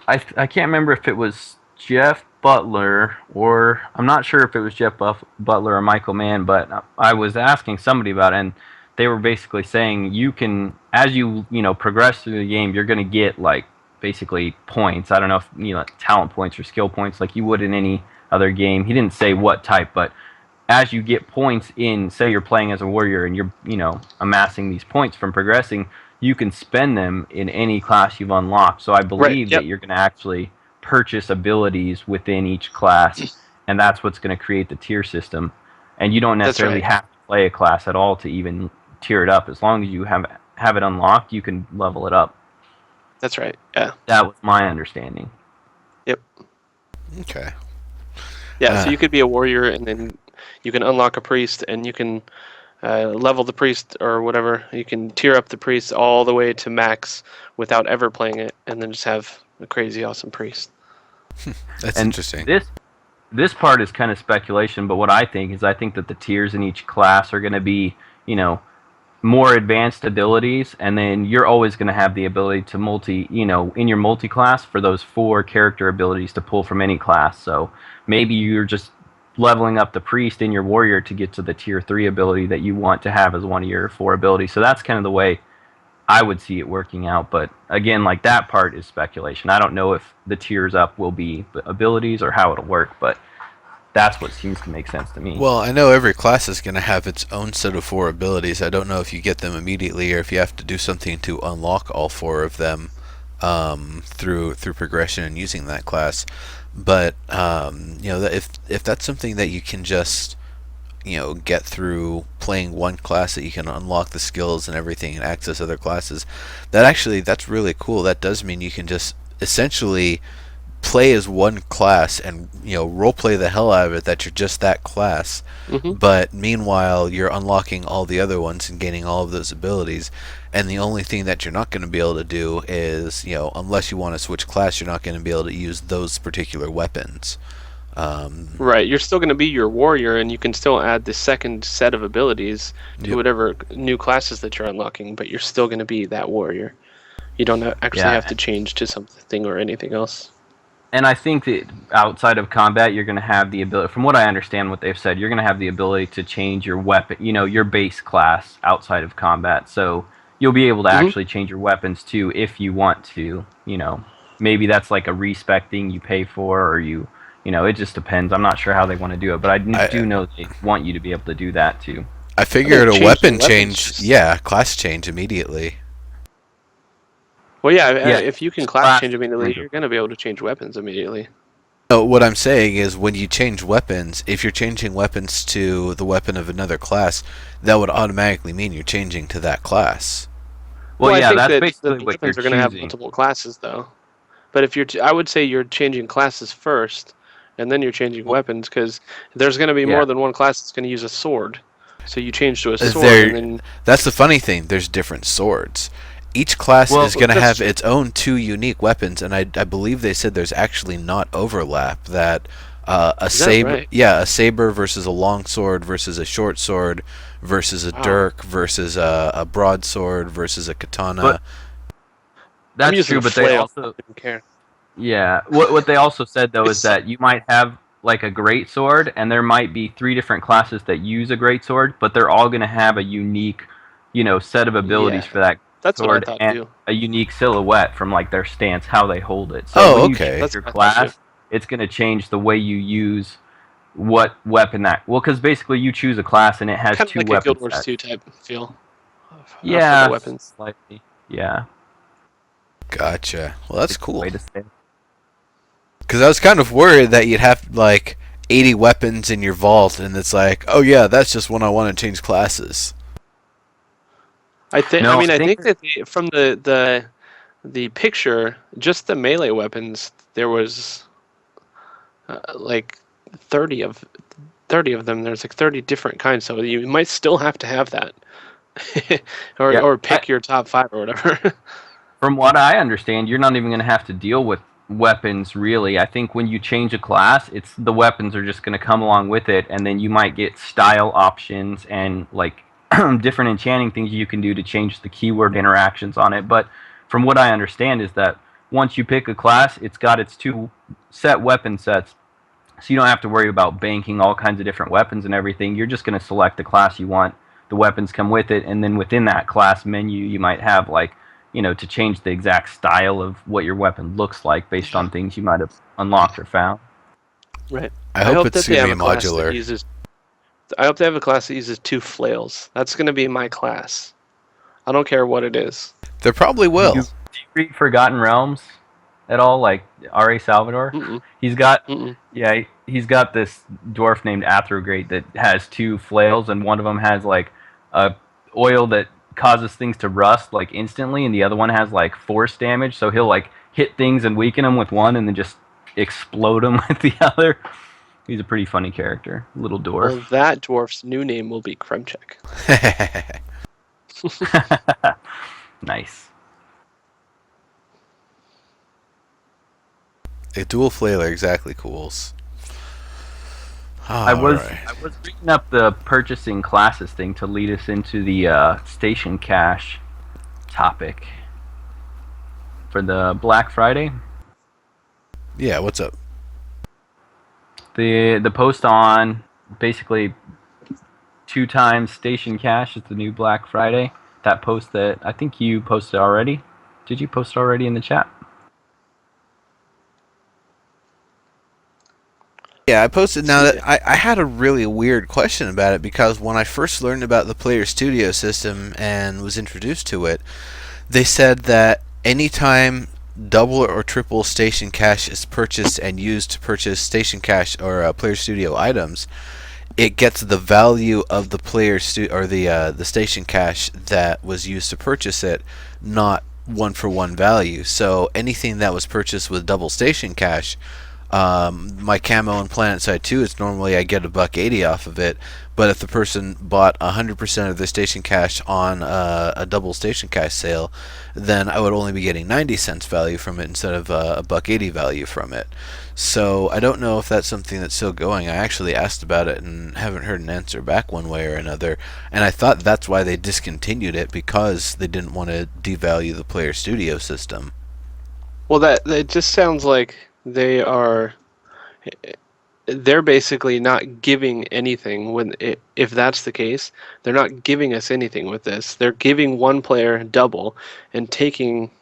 I can't remember if it was Jeff Butler, or I'm not sure if it was Jeff Butler or Michael Mann, but I was asking somebody about it, and they were basically saying you can, as you progress through the game, you're going to get, like, basically points. I don't know if talent points or skill points like you would in any other game. He didn't say what type, but as you get points in, say you're playing as a warrior and you're amassing these points from progressing, you can spend them in any class you've unlocked. So I believe that you're going to actually purchase abilities within each class, and that's what's going to create the tier system. And you don't necessarily have to play a class at all to even tier it up. As long as you have it unlocked, you can level it up. That's right, yeah. That was my understanding. Yep. Okay. Yeah, so you could be a warrior, and then you can unlock a priest, and you can level the priest or whatever. You can tier up the priest all the way to max without ever playing it, and then just have a crazy awesome priest. That's interesting. This part is kind of speculation, but what I think that the tiers in each class are going to be, more advanced abilities, and then you're always going to have the ability to in your multi-class for those 4 character abilities to pull from any class. So maybe you're just leveling up the priest in your warrior to get to the tier 3 ability that you want to have as one of your 4 abilities. So that's kind of the way I would see it working out. But again, like that part is speculation. I don't know if the tiers up will be abilities or how it'll work, but that's what seems to make sense to me. Well, I know every class is going to have its own set of 4 abilities. I don't know if you get them immediately or if you have to do something to unlock all 4 of them through progression and using that class. But if that's something that you can just get through playing one class, that you can unlock the skills and everything and access other classes, that's really cool. That does mean you can just essentially play as one class and role play the hell out of it that you're just that class. Hmm. But meanwhile you're unlocking all the other ones and gaining all of those abilities, and the only thing that you're not going to be able to do is, unless you want to switch class, you're not going to be able to use those particular weapons. Right, you're still going to be your warrior, and you can still add the second set of abilities to Yep. whatever new classes that you're unlocking, but you're still going to be that warrior. You don't actually Yeah. have to change to something or anything else. And I think that outside of combat, you're going to have the ability, from what I understand what they've said, you're going to have the ability to change your weapon, your base class outside of combat. So you'll be able to actually change your weapons too if you want to. Maybe that's like a respec thing you pay for, or it just depends. I'm not sure how they want to do it, but I do know they want you to be able to do that too. I figured a Change the weapon weapons change, just- yeah, class change immediately. Well, yeah, Yeah, if you can it's class change immediately, change. you're going to be able to change weapons immediately. No, what I'm saying is when you change weapons, if you're changing weapons to the weapon of another class, that would automatically mean you're changing to that class. Well, I yeah, think that's that basically the what you're weapons are going to have choosing. multiple classes, though. But if I would say you're changing classes first, and then you're changing weapons, because there's going to be Yeah. more than one class that's going to use a sword. So you change to a sword, There, and then that's the funny thing. There's different swords. Each class Well, is going to that's have its own 2 unique weapons, and I believe they said there's actually not overlap. That a Is that saber, right? yeah, a saber versus a long sword versus a short sword versus a Wow. dirk versus a broadsword versus a katana. But I'm that's using true, a but they flail. also I don't care. Yeah. What they also said though is It's that you might have like a great sword, and there might be 3 different classes that use a great sword, but they're all going to have a unique, set of abilities yeah, for that that's what I sword thought and too. a unique silhouette from like their stance, how they hold it. So Oh, when you okay. change That's your what I thought too. class, it's going to change the way you use what weapon that. Well, because basically you choose a class and it has Kind of 2 like a weapon Guild Wars sets. 2 type feel for the Yeah, weapons. slightly. Yeah, Gotcha. Well, that's it's the cool. way to say it. Because I was kind of worried that you'd have like 80 weapons in your vault, and it's like, oh yeah, that's just when I want to change classes. I think. I No, mean, I I think think that from the picture, just the melee weapons, there was like 30 of 30 of them. There's like 30 different kinds, so you might still have to have that, yeah. or pick your top 5 or whatever. From what I understand, you're not even going to have to deal with weapons really. I think when you change a class, it's the weapons are just going to come along with it, and then you might get style options and like different enchanting things you can do to change the keyword interactions on it. But from what I understand is that once you pick a class, it's got its 2 set weapon sets. So you don't have to worry about banking all kinds of different weapons and everything. You're just going to select the class you want. The weapons come with it, and then within that class menu, you might have like, to change the exact style of what your weapon looks like based on things you might have unlocked or found. Right. I I hope hope it's that they have semi a class that modular. uses. I hope they have a class that uses 2 flails. That's going to be my class. I don't care what it is. There probably Do you will. read Forgotten Realms at all, like R.A. Salvador? Mm-mm. He's got Mm-mm. Yeah, he's got this dwarf named Athrogate that has 2 flails, and one of them has like a oil that causes things to rust like instantly, and the other one has like force damage. So he'll like hit things and weaken them with one, and then just explode them with the other. He's a pretty funny character, little dwarf. Well, that dwarf's new name will be Kremchek. Nice. A dual flailer, exactly, cools. I was Alright. reading up the purchasing classes thing to lead us into the station cash topic for the Black Friday. Yeah, what's up? The post on basically 2 times station cash is the new Black Friday. that post that I think you posted already. Did you post already in the chat? Yeah, I posted. Let's Now see. that I had a really weird question about it, because when I first learned about the Player Studio system and was introduced to it, they said that anytime double or triple station cash is purchased and used to purchase station cash or Player Studio items, it gets the value of the or the station cash that was used to purchase it, not one for one value. So anything that was purchased with double station cash, my camo and Planet Side 2, it's normally I get $1.80 off of it. But if the person bought 100% of their station cash on a double station cash sale, then I would only be getting 90 cents value from it instead of a $1.80 value from it. So I don't know if that's something that's still going. I actually asked about it and haven't heard an answer back one way or another. And I thought that's why they discontinued it, because they didn't want to devalue the Player Studio system. Well, that just sounds like they're basically not giving anything if that's the case. They're not giving us anything with this. They're giving one player double and taking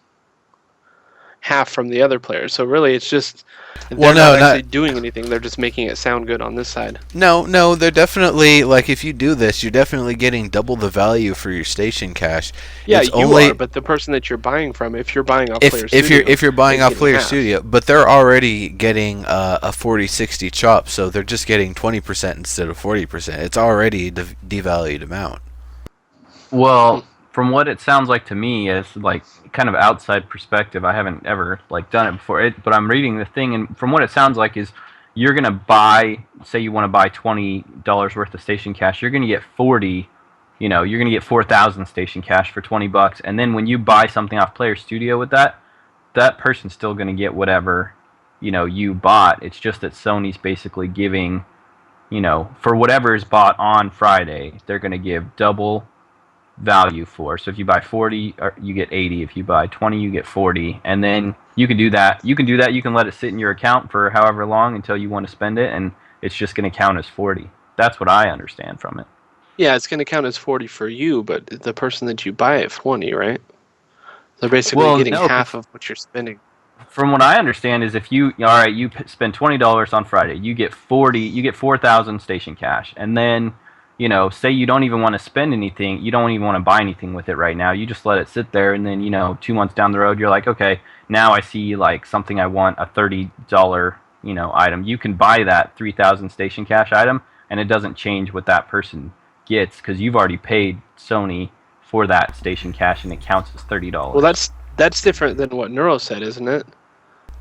half from the other player. So really, it's just Well, they're not no, actually not doing anything. They're just making it sound good on this side. no. They're definitely, like, if you do this, you're definitely getting double the value for your station cash. Yeah, It's you only are, but the person that you're buying from, if you're buying off Player if Studio, you're buying is off getting Player half. Studio, but they're already getting a 40-60 chop, so they're just getting 20% instead of 40%. It's already a devalued amount. Hmm. Well, from what it sounds like to me, as like kind of outside perspective, I haven't ever like done it before. But I'm reading the thing, and from what it sounds like is you're gonna buy, say you want to buy $20 worth of station cash, you're gonna get 40. You're gonna get 4,000 station cash for $20, and then when you buy something off Player Studio with that, that person's still gonna get whatever you bought. It's just that Sony's basically giving, for whatever is bought on Friday, they're gonna give double value for. So if you buy 40, you get 80. If you buy 20, you get 40. And then you can do that. You can do that. You can let it sit in your account for however long until you want to spend it, and it's just going to count as 40. That's what I understand from it. Yeah, it's going to count as 40 for you, but the person that you buy at 20, right? They're basically Well, getting no, half because of what you're spending. from what I understand is if you all right, you spend $20 on Friday, you get 40, you get 4,000 station cash, and then say you don't even want to spend anything, you don't even want to buy anything with it right now. You just let it sit there, and then 2 months down the road, you're like, okay, now I see like something I want, a $30 item. You can buy that 3,000 station cash item, and it doesn't change what that person gets because you've already paid Sony for that station cash, and it counts as Well, $30. that's different than what Neuro said, isn't it?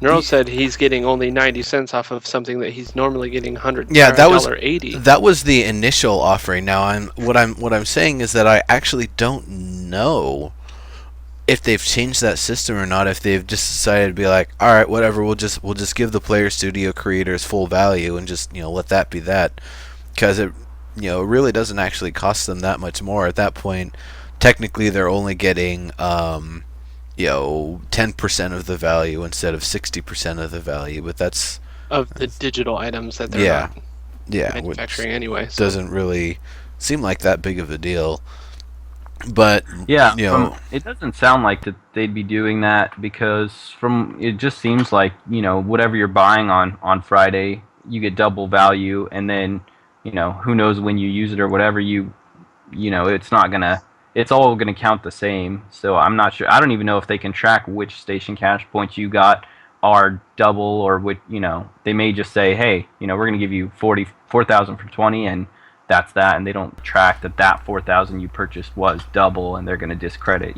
Neuro said he's getting only 90 cents off of something that he's normally getting Yeah, that was $1.80. the initial offering. Now what I'm saying is that I actually don't know if they've changed that system or not. If they've just decided to be like, all right, whatever, we'll just give the Player Studio creators full value and just let that be that, because it really doesn't actually cost them that much more at that point. Technically, they're only getting 10% of the value instead of 60% of the value, but Of the digital items that they're yeah, not yeah, which manufacturing anyway. So. doesn't really seem like that big of a deal. But Yeah, you from know, it doesn't sound like that they'd be doing that because from it just seems like whatever you're buying on Friday, you get double value, and then who knows when you use it or whatever it's not gonna it's all gonna count the same. So I'm not sure. I don't even know if they can track which station cash points you got are double or which they may just say, hey, we're gonna give you 4,000 for 20 and that's that, and they don't track that 4,000 you purchased was double, and they're going to discredit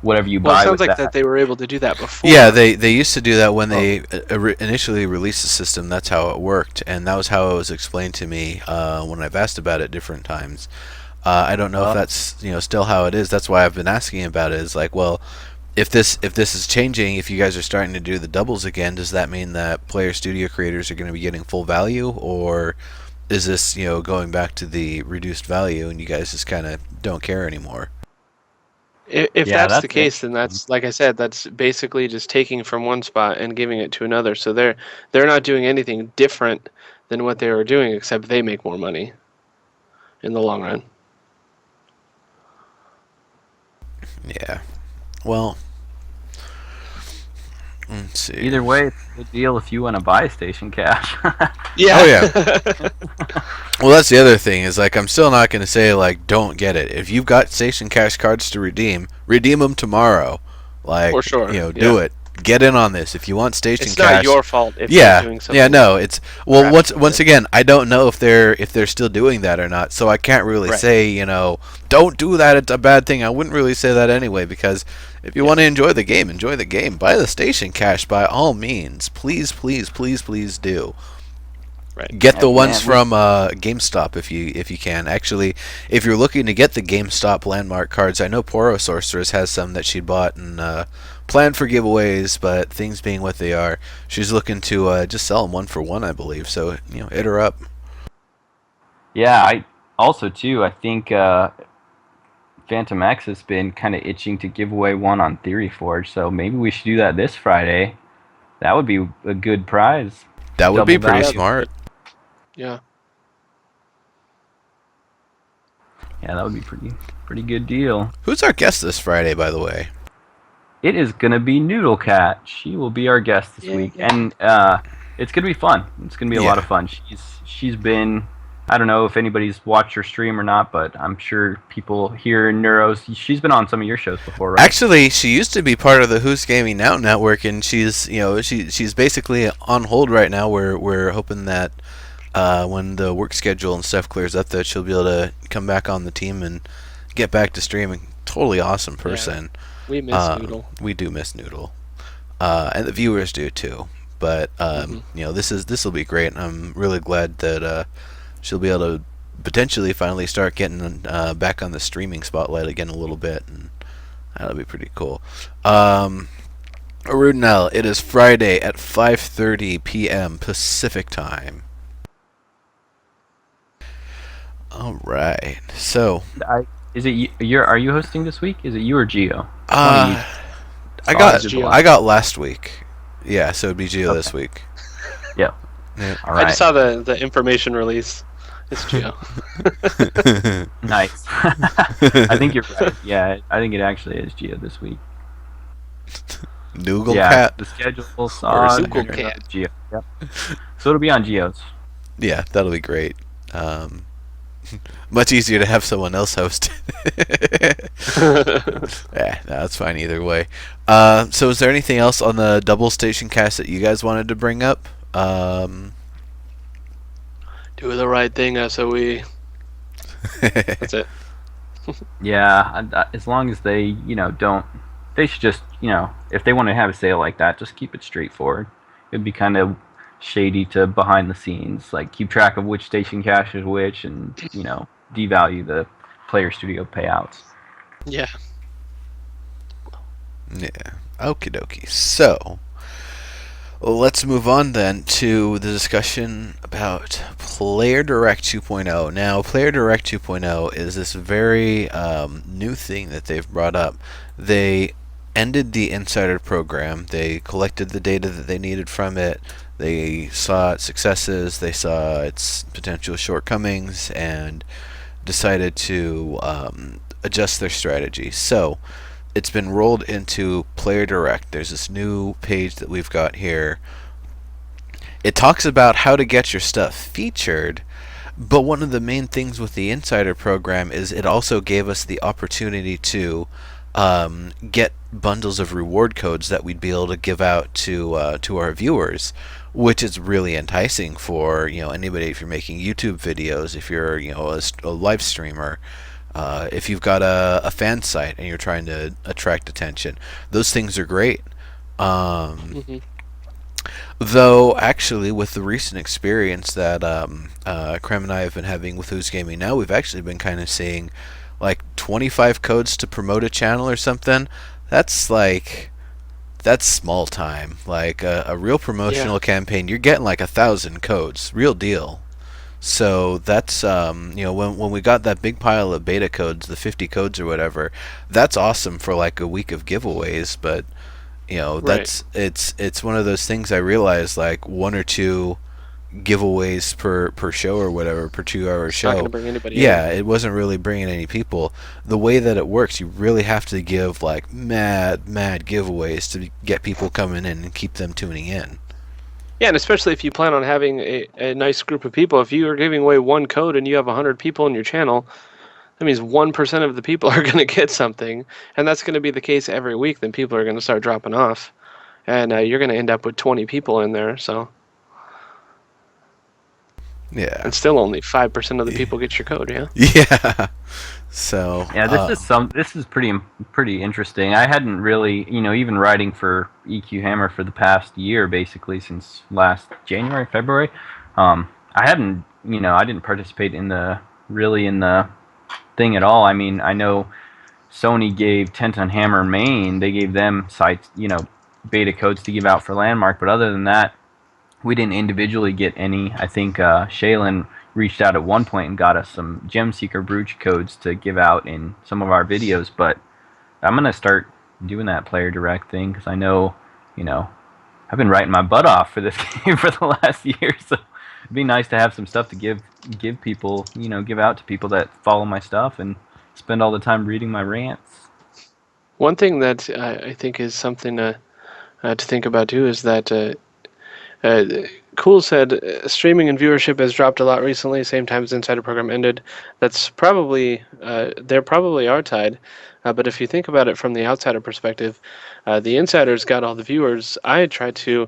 whatever you Well, it buy sounds with like that that. they were able to do that yeah, before. they used to do that when Oh, they initially released the system. That's how it worked, and that was how it was explained to me when I've asked about it different times. I don't know if well, that's still how it is. That's why I've been asking about it. Is like, well, if this is changing, if you guys are starting to do the doubles again, does that mean that Player Studio creators are going to be getting full value, or is this going back to the reduced value and you guys just kind of don't care anymore? If yeah, that's the that's case, then interesting. that's like I said, that's basically just taking from one spot and giving it to another. So they're not doing anything different than what they were doing, except they make more money in the long run. Yeah. Well, let's see. Either way, it's a good deal if you want to buy Station Cash. Yeah. Oh yeah. Well, that's the other thing is like I'm still not going to say like don't get it. If you've got Station Cash cards to redeem them tomorrow. Like For sure. do it. Get in on this if you want Station It's Cash. not your fault if they're doing something. Yeah, no, it's well. crappy with Once it. again, I don't know if they're still doing that or not, so I can't really Right. say don't do that. It's a bad thing. I wouldn't really say that anyway because if you want to enjoy the game, enjoy the game. Buy the Station Cash by all means. Please, please, please, please do. Right. Get the Yeah, ones man, from GameStop if you can. Actually, if you're looking to get the GameStop landmark cards, I know Poro Sorceress has some that she bought and planned for giveaways. But things being what they are, she's looking to just sell them one for one, I believe. So hit her up. Yeah, I also too. I think Phantom X has been kind of itching to give away one on Theory Forge, so maybe we should do that this Friday. That would be a good prize. That would be Double pretty value. smart. Yeah. Yeah, that would be pretty good deal. Who's our guest this Friday, by the way? It is gonna be Noodle Cat. She will be our guest this week, and it's gonna be fun. It's gonna be a lot of fun. She's been. I don't know if anybody's watched her stream or not, but I'm sure people here in Neuros. She's been on some of your shows before, right? Actually, she used to be part of the Who's Gaming Now network, and she's she's basically on hold right now. We're hoping that when the work schedule and stuff clears up, that she'll be able to come back on the team and get back to streaming. Totally awesome person. We miss Noodle. We do miss Noodle, and the viewers do too. But this will be great, and I'm really glad that she'll be able to potentially finally start getting back on the streaming spotlight again a little bit, and that'll be pretty cool. Arudnell, it is Friday at 5:30 p.m. Pacific time. All right, so Is it you? Are you hosting this week? Is it you or Gio? I it's got Gio. I got last week. Yeah, so it'd be Gio this week. Yeah. Yeah. All I right. just saw the information release. It's Gio. Nice. I think you're right. Yeah, I think it actually is Gio this week. Noogle Yeah, Cat. the schedule Or saw Noogle Cat. Gio. Yep. So it'll be on Gio's. Yeah, that'll be great. Much easier to have someone else host. Yeah, that's fine either way. So is there anything else on the double station cast that you guys wanted to bring up? Do the right thing, SOE. That's it. Yeah, as long as they, don't. They should just, if they want to have a sale like that, just keep it straightforward. It'd be kind of shady to behind the scenes, like keep track of which station cash is which, and devalue the player studio payouts. Yeah. Yeah. Okie dokie. So, let's move on then to the discussion about Player Direct 2.0. Now, Player Direct 2.0 is this very new thing that they've brought up. They ended the insider program. They collected the data that they needed from it. They saw its successes. They saw its potential shortcomings and decided to adjust their strategy. So, it's been rolled into Player Direct. There's this new page that we've got here. It talks about how to get your stuff featured, but one of the main things with the Insider program is it also gave us the opportunity to get bundles of reward codes that we'd be able to give out to our viewers, which is really enticing for anybody if you're making YouTube videos, if you're a live streamer. If you've got a fan site and you're trying to attract attention, those things are great. Though, actually, with the recent experience that Krem and I have been having with Who's Gaming Now, we've actually been kind of seeing like 25 codes to promote a channel or something. That's small time. Like a real promotional campaign, you're getting like 1,000 codes, real deal. So that's when we got that big pile of beta codes, the 50 codes or whatever, that's awesome for like a week of giveaways. But that's it's one of those things I realized like one or two giveaways per show or whatever, per 2 hour It's not going show. to bring anybody Yeah, in. it wasn't really bringing any people. The way that it works, you really have to give like mad giveaways to get people coming in and keep them tuning in. Yeah, and especially if you plan on having a nice group of people, if you are giving away one code and you have 100 people in your channel, that means 1% of the people are going to get something, and that's going to be the case every week. Then people are going to start dropping off, and you're going to end up with 20 people in there. So, Yeah. and still only 5% of the people get your code. Yeah. Yeah. So. Yeah, this is pretty interesting. I hadn't really, even writing for EQ Hammer for the past year, basically since last January, February. I hadn't, I didn't participate in the thing at all. I mean, I know Sony gave 10 Ton Hammer Maine, they gave them sites, beta codes to give out for Landmark, but other than that, we didn't individually get any. I think Shaylin reached out at one point and got us some Gem Seeker Brooch codes to give out in some of our videos, but I'm going to start doing that player direct thing because I know, I've been writing my butt off for this game for the last year, so it'd be nice to have some stuff to give people, give out to people that follow my stuff and spend all the time reading my rants. One thing that I think is something to think about too is that Cool said streaming and viewership has dropped a lot recently. Same time as Insider program ended. That's probably they probably are tied. But if you think about it from the outsider perspective, the insiders got all the viewers. I tried to.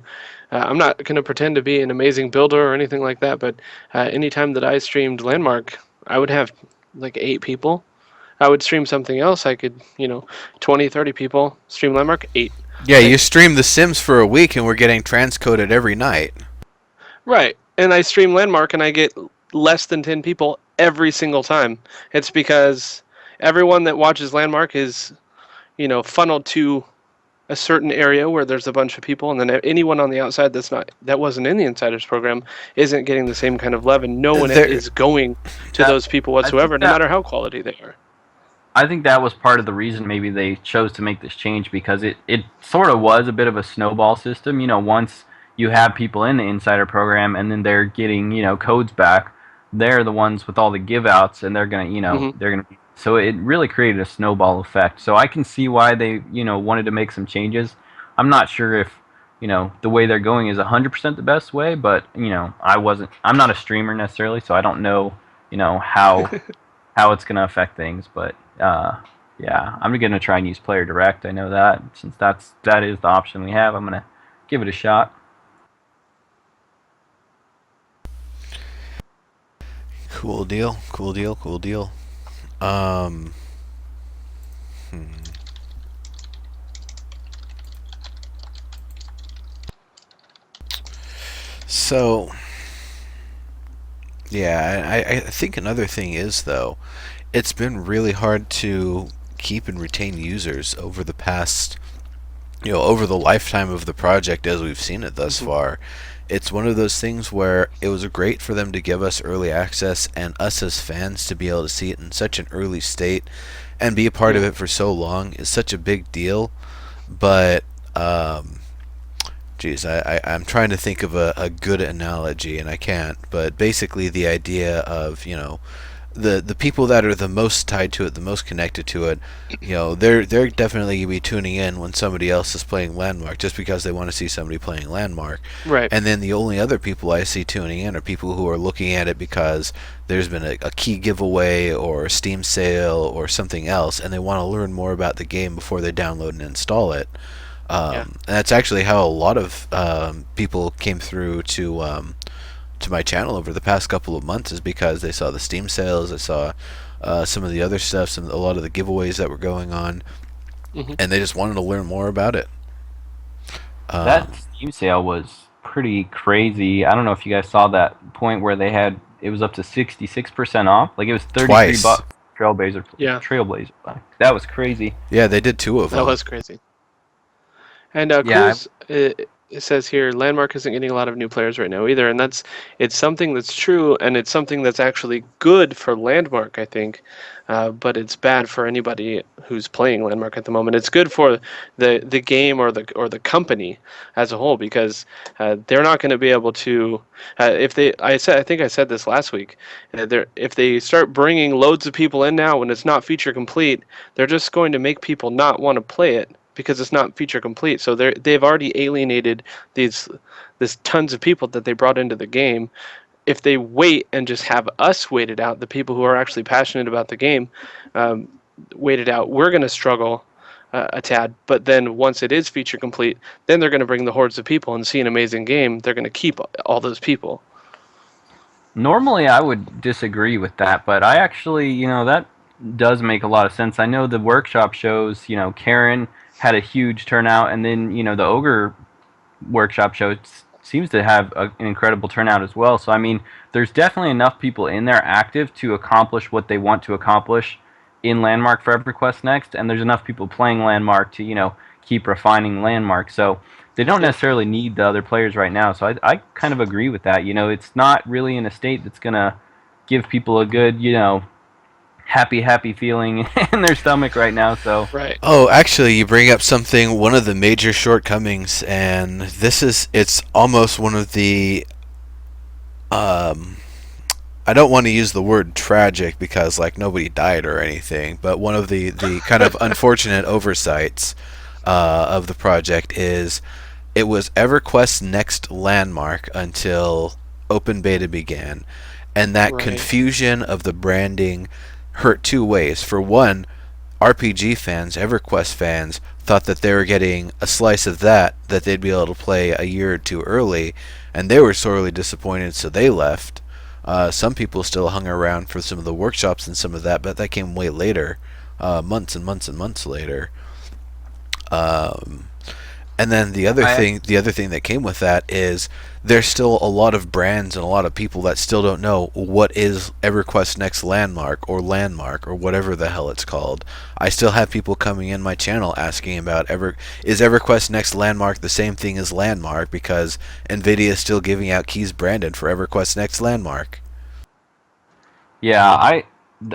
I'm not going to pretend to be an amazing builder or anything like that, but anytime that I streamed Landmark, I would have like 8 people. I would stream something else. I could, 20, 30 people. Stream Landmark, 8. Yeah, you stream The Sims for a week and we're getting transcoded every night. Right. And I stream Landmark and I get less than 10 people every single time. It's because everyone that watches Landmark is, funneled to a certain area where there's a bunch of people, and then anyone on the outside that wasn't in the Insiders program isn't getting the same kind of love, and no one is going to those people whatsoever, no matter how quality they are. I think that was part of the reason maybe they chose to make this change, because it sort of was a bit of a snowball system. Once you have people in the Insider program and then they're getting, codes back, they're the ones with all the give outs, and they're going to, they're going to, so it really created a snowball effect. So I can see why they, wanted to make some changes. I'm not sure if, the way they're going is 100% the best way, but, I'm not a streamer necessarily, so I don't know, how it's going to affect things, but yeah, I'm going to try and use player direct. I know that, since that is the option we have, I'm going to give it a shot. Cool deal. Um, So, yeah, I think another thing is, though, it's been really hard to keep and retain users over the past, over the lifetime of the project as we've seen it thus far. It's one of those things where it was great for them to give us early access and us as fans to be able to see it in such an early state and be a part of it for so long is such a big deal. But, geez, I'm trying to think of a good analogy and I can't. But basically the idea of, the people that are the most tied to it, the most connected to it, they're definitely gonna be tuning in when somebody else is playing Landmark, just because they want to see somebody playing Landmark. Right. And then the only other people I see tuning in are people who are looking at it because there's been a key giveaway or a Steam sale or something else, and they want to learn more about the game before they download and install it. And that's actually how a lot of people came through to my channel over the past couple of months, is because they saw the Steam sales, they saw some of the other stuff, a lot of the giveaways that were going on, and they just wanted to learn more about it. That Steam sale was pretty crazy. I don't know if you guys saw that point where it was up to 66% off. Like, it was $33 Trailblazer. Yeah. Trailblazer. That was crazy. Yeah, they did 2 of them. That was crazy. And Cool's, it says here, Landmark isn't getting a lot of new players right now either, and it's something that's true, and it's something that's actually good for Landmark, I think, but it's bad for anybody who's playing Landmark at the moment. It's good for the game or the company as a whole because they're not going to be able to if they I think I said this last week. If they start bringing loads of people in now when it's not feature complete, they're just going to make people not want to play it because it's not feature complete. So they've already alienated this tons of people that they brought into the game. If they wait and just have us wait it out, the people who are actually passionate about the game, um, wait it out, we're going to struggle a tad. But then once it is feature complete, then they're going to bring the hordes of people and see an amazing game. They're going to keep all those people. Normally, I would disagree with that, but I actually, that does make a lot of sense. I know the workshop shows, Karen had a huge turnout, and then, the Ogre workshop show seems to have an incredible turnout as well. So, I mean, there's definitely enough people in there active to accomplish what they want to accomplish in Landmark for EverQuest Next, and there's enough people playing Landmark to, keep refining Landmark. So, they don't necessarily need the other players right now. So I kind of agree with that. It's not really in a state that's going to give people a good, happy feeling in their stomach right now. So Right. Oh, actually, you bring up one of the major shortcomings, and it's almost one of the, I don't want to use the word tragic because, like, nobody died or anything, but one of the kind of unfortunate oversights of the project is it was EverQuest's next landmark until open beta began, and that Right. confusion of the branding hurt two ways. For one, RPG fans, EverQuest fans, thought that they were getting a slice of that they'd be able to play a year or two early, and they were sorely disappointed, so they left. Some people still hung around for some of the workshops and some of that, but that came way later, months and months and months later. Um, and then the other thing that came with that is there's still a lot of brands and a lot of people that still don't know what is EverQuest Next Landmark or whatever the hell it's called. I still have people coming in my channel asking about is EverQuest Next Landmark the same thing as Landmark, because Nvidia is still giving out keys branded for EverQuest Next Landmark. yeah,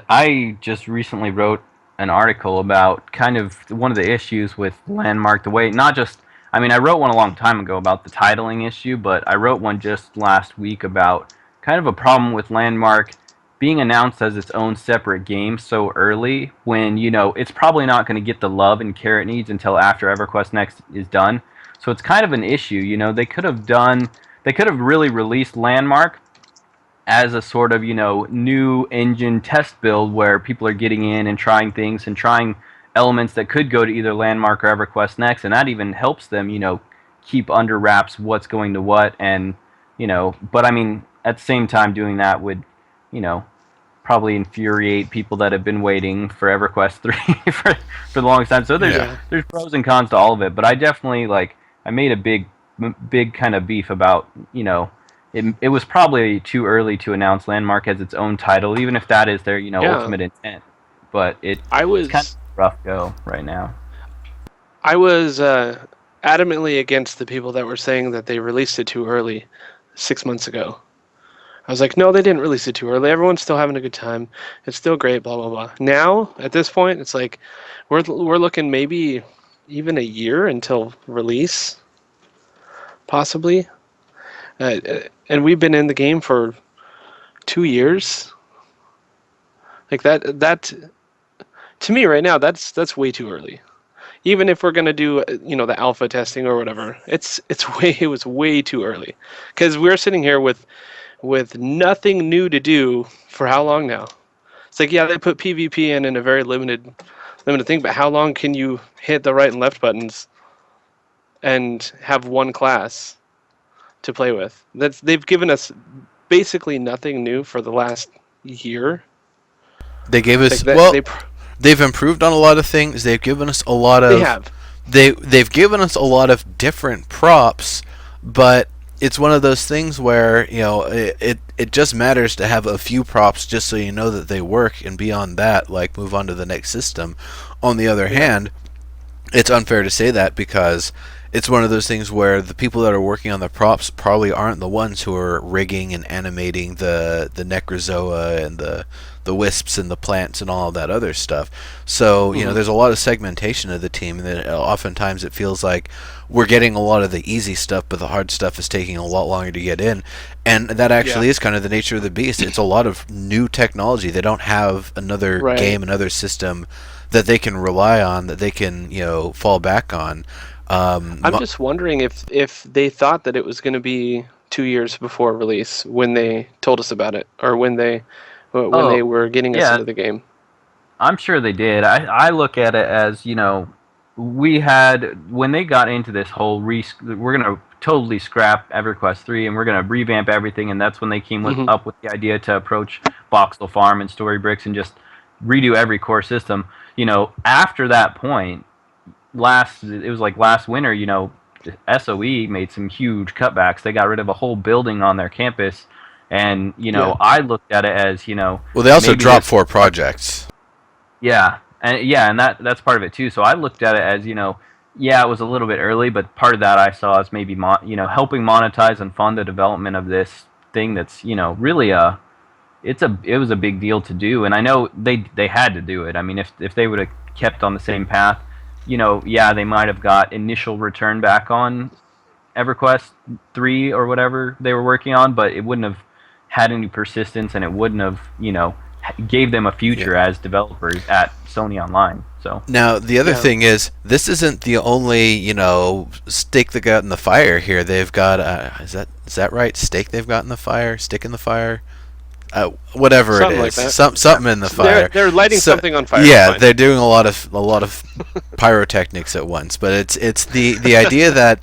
I just recently wrote an article about kind of one of the issues with Landmark, the way not just I mean, I wrote one a long time ago about the titling issue, but I wrote one just last week about kind of a problem with Landmark being announced as its own separate game so early when, it's probably not going to get the love and care it needs until after EverQuest Next is done. So it's kind of an issue, they could have really released Landmark as a sort of, new engine test build where people are getting in and trying things and trying elements that could go to either Landmark or EverQuest Next, and that even helps them, keep under wraps what's going to what, and, but I mean, at the same time, doing that would, probably infuriate people that have been waiting for EverQuest 3 for the longest time. So there's pros and cons to all of it, but I definitely, I made a big kind of beef about, it was probably too early to announce Landmark as its own title, even if that is their, ultimate intent. But it's kind of rough go right now. I was adamantly against the people that were saying that they released it too early 6 months ago. I was like, no, they didn't release it too early. Everyone's still having a good time. It's still great, blah, blah, blah. Now, at this point, it's like we're looking maybe even a year until release, possibly. And we've been in the game for 2 years. Like that to me right now, that's way too early. Even if we're gonna do the alpha testing or whatever, it was way too early, because we're sitting here with nothing new to do for how long now? It's like, yeah, they put PvP in a very limited thing, but how long can you hit the right and left buttons and have one class to play with? They've given us basically nothing new for the last year. They gave us they've improved on a lot of things. They've given us a lot of. They have. They've given us a lot of different props, but it's one of those things where it just matters to have a few props just so you know that they work, and beyond that, move on to the next system. On the other hand, it's unfair to say that because it's one of those things where the people that are working on the props probably aren't the ones who are rigging and animating the necrozoa and the wisps and the plants and all of that other stuff. So there's a lot of segmentation of the team, and then oftentimes it feels like we're getting a lot of the easy stuff, but the hard stuff is taking a lot longer to get in. And that actually is kind of the nature of the beast. It's a lot of new technology. They don't have another game, another system that they can rely on, that they can fall back on. I'm just wondering if they thought that it was going to be 2 years before release when they told us about it, or when they were getting us into the game. I'm sure they did. I look at it as, we had, when they got into this whole we're going to totally scrap EverQuest 3 and we're going to revamp everything, and that's when they came up with the idea to approach Voxel Farm and Storybricks and just redo every core system. After that point, last winter, SOE made some huge cutbacks. They got rid of a whole building on their campus, and I looked at it as well, they also dropped 4 projects. And that's part of it too. So I looked at it as it was a little bit early, but part of that I saw as maybe helping monetize and fund the development of this thing that's really it was a big deal to do, and I know they had to do it. I mean, if they would have kept on the same path, they might have got initial return back on EverQuest 3 or whatever they were working on, but it wouldn't have had any persistence, and it wouldn't have gave them a future as developers at Sony Online. So now the other thing is, this isn't the only stake they got in the fire here. They've got is that right? Stake they've got in the fire, stick in the fire. Whatever something it is, like something in the fire. They're lighting something on fire. Yeah, they're doing a lot of pyrotechnics at once. But it's the idea that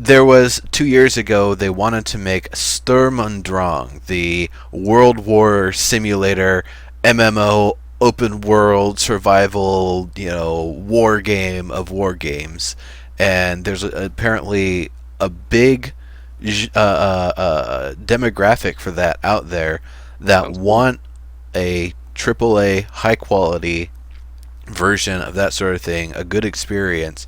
there was 2 years ago they wanted to make Sturm und Drang, the World War simulator MMO open world survival war game of war games, and there's apparently a big demographic for that out there that want a AAA high quality version of that sort of thing, a good experience.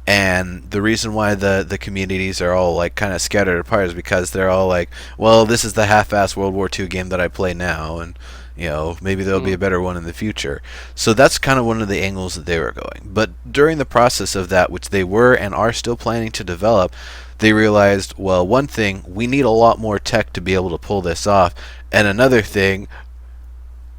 And the reason why the communities are all like kind of scattered apart is because they're all like, well, this is the half-assed World War II game that I play now, and maybe there'll be a better one in the future. So that's kind of one of the angles that they were going. But during the process of that, which they were and are still planning to develop, they realized, well, one thing, we need a lot more tech to be able to pull this off. And another thing,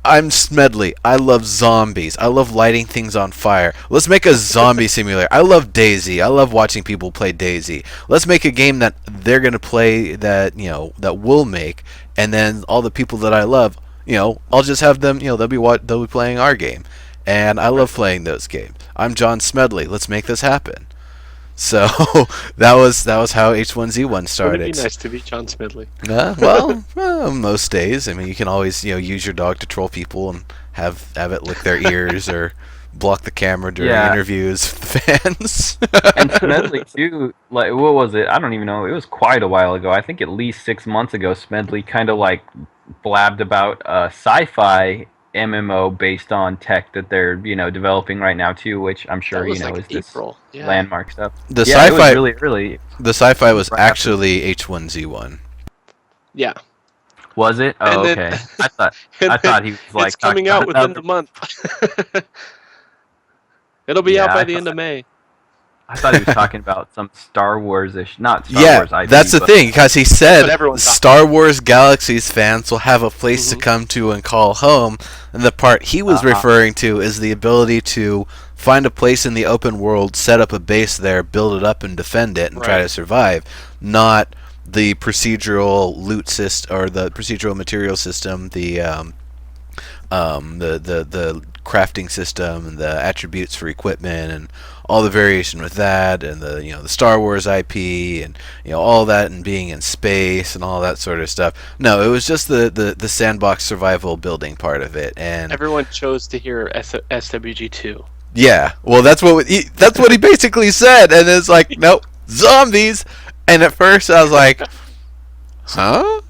I'm Smedley. I love zombies. I love lighting things on fire. Let's make a zombie simulator. I love DayZ. I love watching people play DayZ. Let's make a game that they're going to play, that that we'll make, and then all the people that I love, I'll just have them, they'll be playing our game. And I love playing those games. I'm John Smedley. Let's make this happen. So that was how H1Z1 started. Wouldn't it be nice to be John Smedley? Well, most days. I mean, you can always use your dog to troll people and have it lick their ears or block the camera during interviews with the fans. And Smedley too. Like, what was it? I don't even know. It was quite a while ago. I think at least 6 months ago. Smedley kind of blabbed about sci-fi MMO based on tech that they're developing right now too, which I'm sure is this landmark stuff. The sci-fi it was really the sci-fi was actually H1Z1. Yeah. Was it? Oh, okay. I thought he was like, it's coming out within the month. It'll be out by the end of May. I thought he was talking about some Star Wars-ish, not Star Wars IP. That's the thing, because he said Star Wars Galaxies fans will have a place to come to and call home, and the part he was referring to is the ability to find a place in the open world, set up a base there, build it up, and defend it, and try to survive, not the procedural loot system or the procedural material system, the crafting system and the attributes for equipment and all the variation with that, and the Star Wars IP and all that, and being in space and all that sort of stuff. No, it was just the sandbox survival building part of it, and everyone chose to hear SWG2. Yeah, well, that's what he basically said, and it's like, nope, zombies. And at first I was like, huh?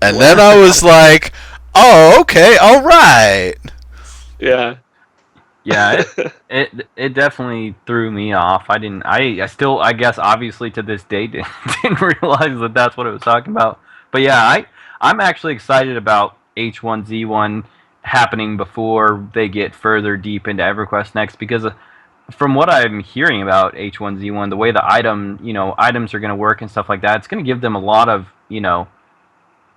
And then I was like, oh, okay, all right. Yeah. Yeah, it definitely threw me off. I still, I guess, obviously to this day didn't realize that that's what it was talking about. But yeah, I'm actually excited about H1Z1 happening before they get further deep into EverQuest Next, because from what I'm hearing about H1Z1, the way the items are going to work and stuff like that, it's going to give them a lot of,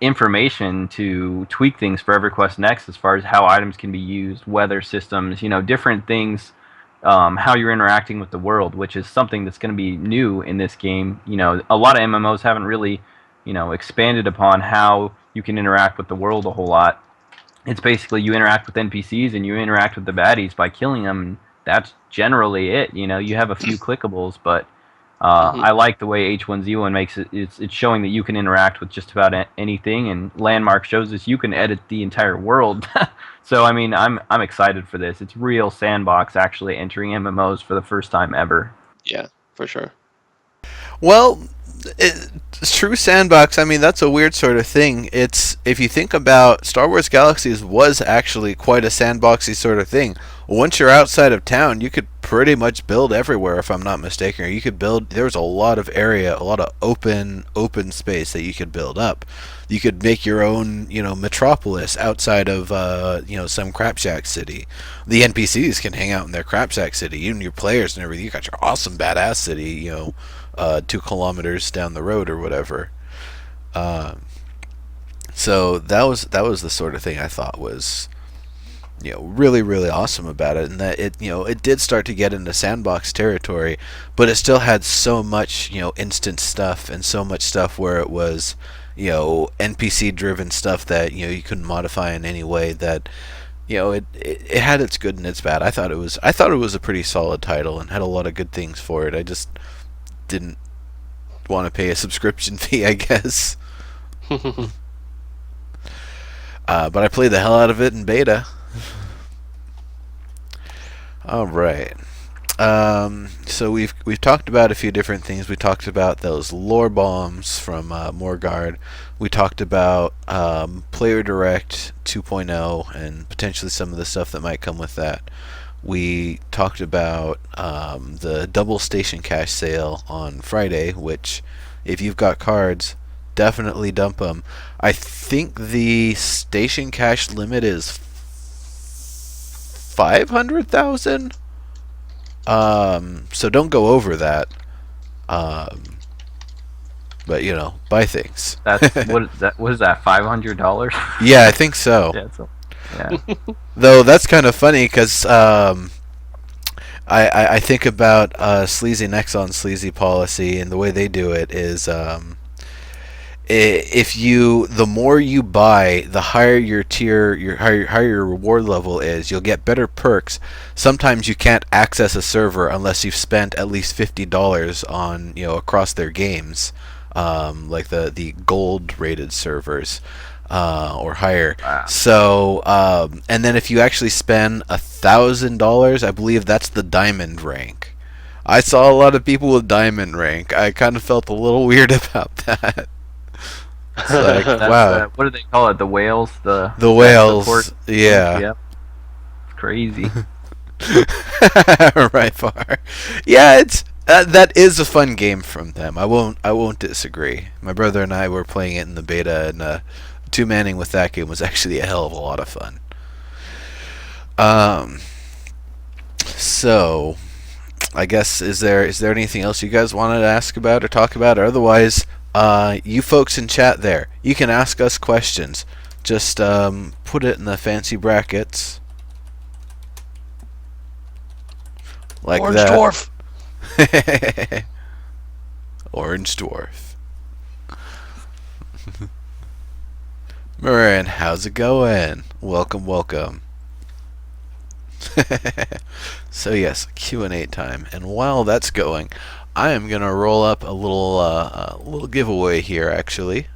information to tweak things for EverQuest Next, as far as how items can be used, weather systems, different things, how you're interacting with the world, which is something that's going to be new in this game. A lot of MMOs haven't really, expanded upon how you can interact with the world a whole lot. It's basically you interact with NPCs and you interact with the baddies by killing them. That's generally it. You have a few clickables, but Hmm. I like the way H1Z1 makes it. It's showing that you can interact with just about anything, and Landmark shows us you can edit the entire world. So I mean, I'm excited for this. It's real sandbox actually entering MMOs for the first time ever. Yeah, for sure. Well, true sandbox. I mean, that's a weird sort of thing. It's if you think about Star Wars Galaxies was actually quite a sandboxy sort of thing. Once you're outside of town, you could pretty much build everywhere, if I'm not mistaken. Or you could build. There was a lot of area, a lot of open space that you could build up. You could make your own, metropolis outside of, some crapshack city. The NPCs can hang out in their crapshack city. Even your players and everything. You got your awesome badass city, 2 kilometers down the road or whatever. Um, so that was the sort of thing I thought was really really awesome about it, and that it did start to get into sandbox territory, but it still had so much instant stuff and so much stuff where it was NPC driven stuff that you couldn't modify in any way. That it had its good and its bad. I thought it was a pretty solid title and had a lot of good things for it. I just didn't want to pay a subscription fee, I guess. But I played the hell out of it in beta. All right. So we've talked about a few different things. We talked about those lore bombs from Morgard. We talked about Player Direct 2.0 and potentially some of the stuff that might come with that. We talked about the double station cash sale on Friday, which, if you've got cards, definitely dump them. I think the station cash limit is 500,000. So don't go over that. Um, but buy things. That's what is that, $500? Yeah, I think so. Yeah, yeah. Though that's kind of funny because I think about Sleazy Nexon Sleazy policy, and the way they do it is if the more you buy, the higher your tier, higher your reward level is, you'll get better perks. Sometimes you can't access a server unless you've spent at least $50 on across their games, like the gold rated servers. Or higher. Wow. So, and then if you actually spend $1,000, I believe that's the diamond rank. I saw a lot of people with diamond rank. I kind of felt a little weird about that. It's like, wow. What do they call it? The whales? The whales, yeah. Yep. Crazy. Right, far. Yeah, it's that is a fun game from them. I won't disagree. My brother and I were playing it in the beta, and two-manning with that game was actually a hell of a lot of fun. So I guess is there anything else you guys wanted to ask about or talk about? Or otherwise, you folks in chat there, you can ask us questions. Just put it in the fancy brackets like Orange that. dwarf. Orange dwarf. Marin, how's it going? Welcome. So yes, Q&A time, and while that's going, I am gonna roll up a little giveaway here. Actually,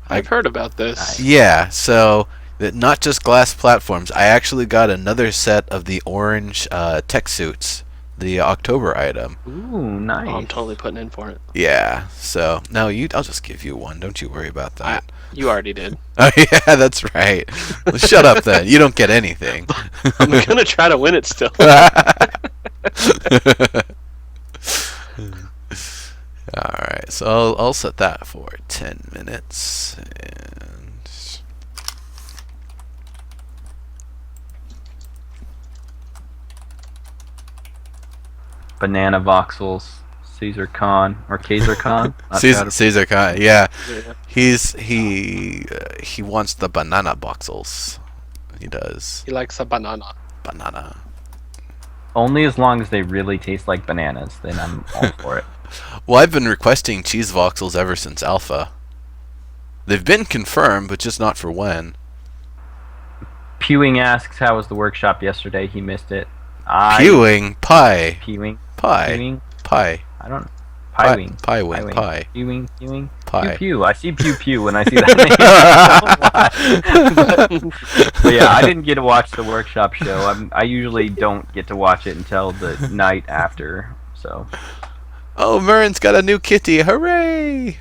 I've heard about this. yeah. So not just glass platforms. I actually got another set of the orange tech suits the October item. Ooh, nice. Oh, I'm totally putting in for it. Yeah. So no, I'll just give you one. Don't you worry about that. You already did. Oh yeah, that's right. Well, shut up then. You don't get anything. I'm gonna try to win it still. Alright, so I'll set that for 10 minutes. And Banana voxels, Caesar Khan or Kaiser Khan. Caesar Kai, yeah. Yeah. He wants the banana voxels. He does. He likes a banana. Banana. Only as long as they really taste like bananas, then I'm all for it. Well, I've been requesting cheese voxels ever since Alpha. They've been confirmed, but just not for when. Pewing asks, "How was the workshop yesterday?" He missed it. Pewing pie. Pewing. Pie. Pewing. Pie. I don't. Piewing. Piewing. Pie. Pewing. Pie. Pew pew. I see pew pew when I see that name. but yeah, I didn't get to watch the workshop show. I usually don't get to watch it until the night after. So. Oh, Murren's got a new kitty! Hooray!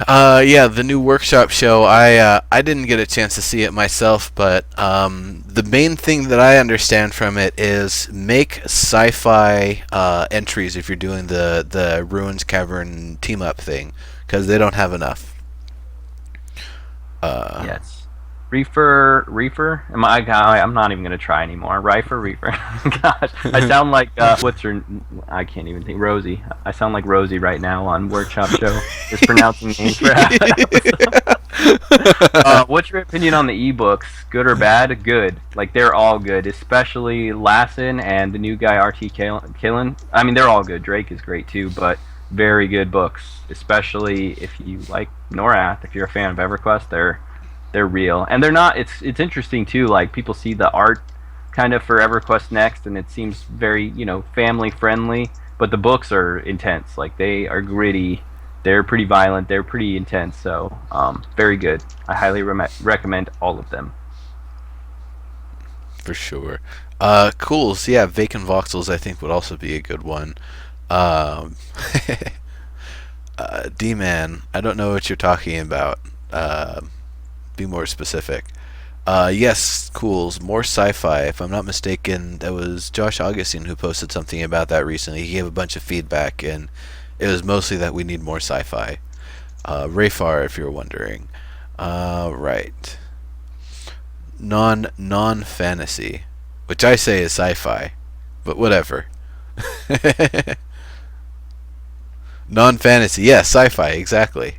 Yeah, the new workshop show. I didn't get a chance to see it myself, but the main thing that I understand from it is make sci-fi entries if you're doing the Ruins Cavern team up thing, because they don't have enough. Yes. Reefer. I'm not even gonna try anymore. Reefer. Gosh, I sound like what's her? I can't even think. Rosie. I sound like Rosie right now on Workshop Show. Just pronouncing names for half what's your opinion on the ebooks? Good or bad? Good. Like they're all good, especially Lassen and the new guy RT Killen. I mean, they're all good. Drake is great too, but very good books. Especially if you like Norath. If you're a fan of EverQuest, they're real, and they're not. It's interesting too. Like people see the art kind of for EverQuest Next, and it seems very family friendly. But the books are intense. Like they are gritty. They're pretty violent. They're pretty intense. So very good. I highly recommend all of them. For sure. Cool. So yeah, Vacant Voxels I think would also be a good one. D-Man, I don't know what you're talking about. Be more specific. Yes, Cools, more sci-fi. If I'm not mistaken, that was Josh Augustine who posted something about that recently. He gave a bunch of feedback, and it was mostly that we need more sci-fi. Rayfar, if you're wondering. Right. Non-fantasy, which I say is sci-fi, but whatever. Non-fantasy, yes, sci-fi, exactly.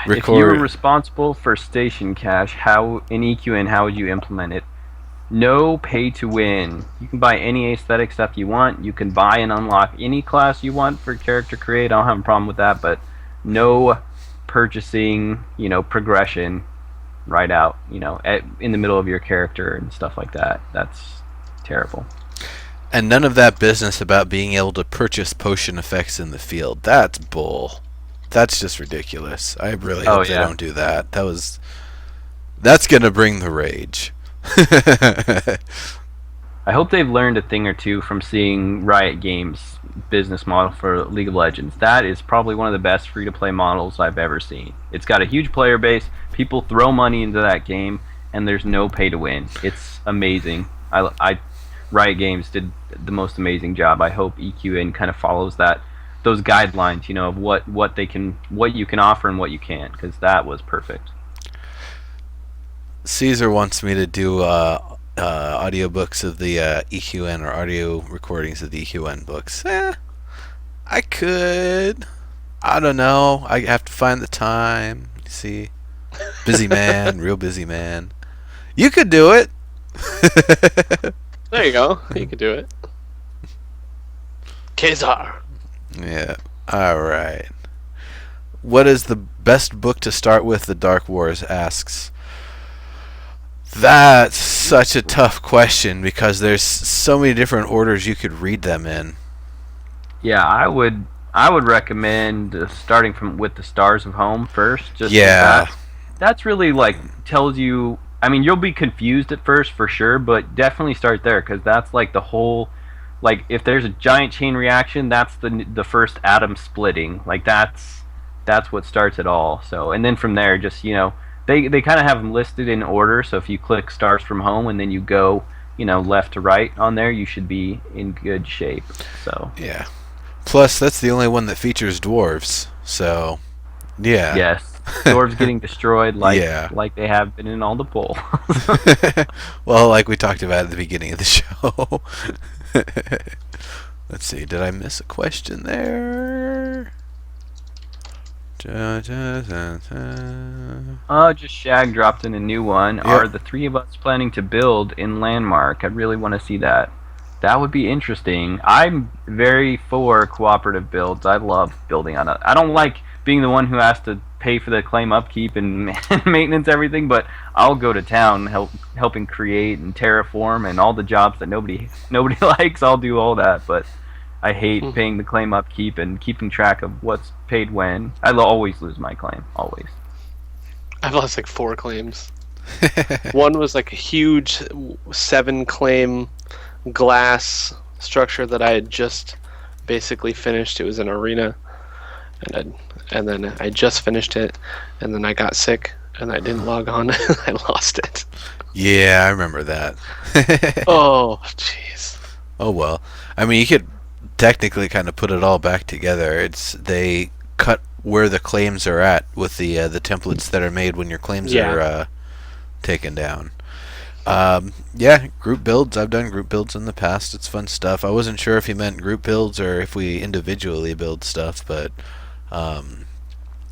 If you were responsible for station cash, how in EQN, how would you implement it? No pay to win. You can buy any aesthetic stuff you want. You can buy and unlock any class you want for character create. I don't have a problem with that, but no purchasing, progression right out, in the middle of your character and stuff like that. That's terrible. And none of that business about being able to purchase potion effects in the field. That's bull. That's just ridiculous. I really hope they don't do that. That's gonna bring the rage. I hope they've learned a thing or two from seeing Riot Games' business model for League of Legends. That is probably one of the best free-to-play models I've ever seen. It's got a huge player base. People throw money into that game, and there's no pay to win. It's amazing. Riot Games did the most amazing job. I hope EQN kind of follows those guidelines, of what you can offer and what you can't, because that was perfect. Caesar wants me to do audiobooks of the EQN or audio recordings of the EQN books. I could. I don't know. I have to find the time. You see, busy man, real busy man. You could do it. There you go. You could do it. Kazar. Yeah. All right. What is the best book to start with? The Dark Wars asks. That's such a tough question because there's so many different orders you could read them in. Yeah, I would recommend starting with the Stars of Home first. Just yeah. That's really tells you I mean, you'll be confused at first for sure, but definitely start there because that's like the whole. Like, if there's a giant chain reaction, that's the first atom splitting. Like that's what starts it all. So, and then from there, just they kind of have them listed in order. So if you click stars from home and then you go left to right on there, you should be in good shape. So Yeah. Plus, that's the only one that features dwarves. So, yeah. yes, dwarves getting destroyed Yeah. like they have been in all the polls. Well, like we talked about at the beginning of the show. Let's see. Did I miss a question there? Just Shag dropped in a new one. Yep. Are the three of us planning to build in Landmark? I really want to see that. That would be interesting. I'm very for cooperative builds. I love building on it. I don't like being the one who has to pay for the claim upkeep and maintenance everything, but I'll go to town helping create and terraform and all the jobs that nobody likes. I'll do all that, but I hate paying the claim upkeep and keeping track of what's paid when. I'll always lose my claim. Always. I've lost like 4 claims. One was like a huge 7-claim glass structure that I had just basically finished. It was an arena, and then I just finished it, and then I got sick, and I didn't log on. I lost it. Yeah, I remember that. Oh, jeez. Oh well. I mean, you could technically kind of put it all back together. They cut where the claims are at with the templates that are made when your claims are taken down. Yeah, group builds. I've done group builds in the past. It's fun stuff. I wasn't sure if he meant group builds or if we individually build stuff, but I'm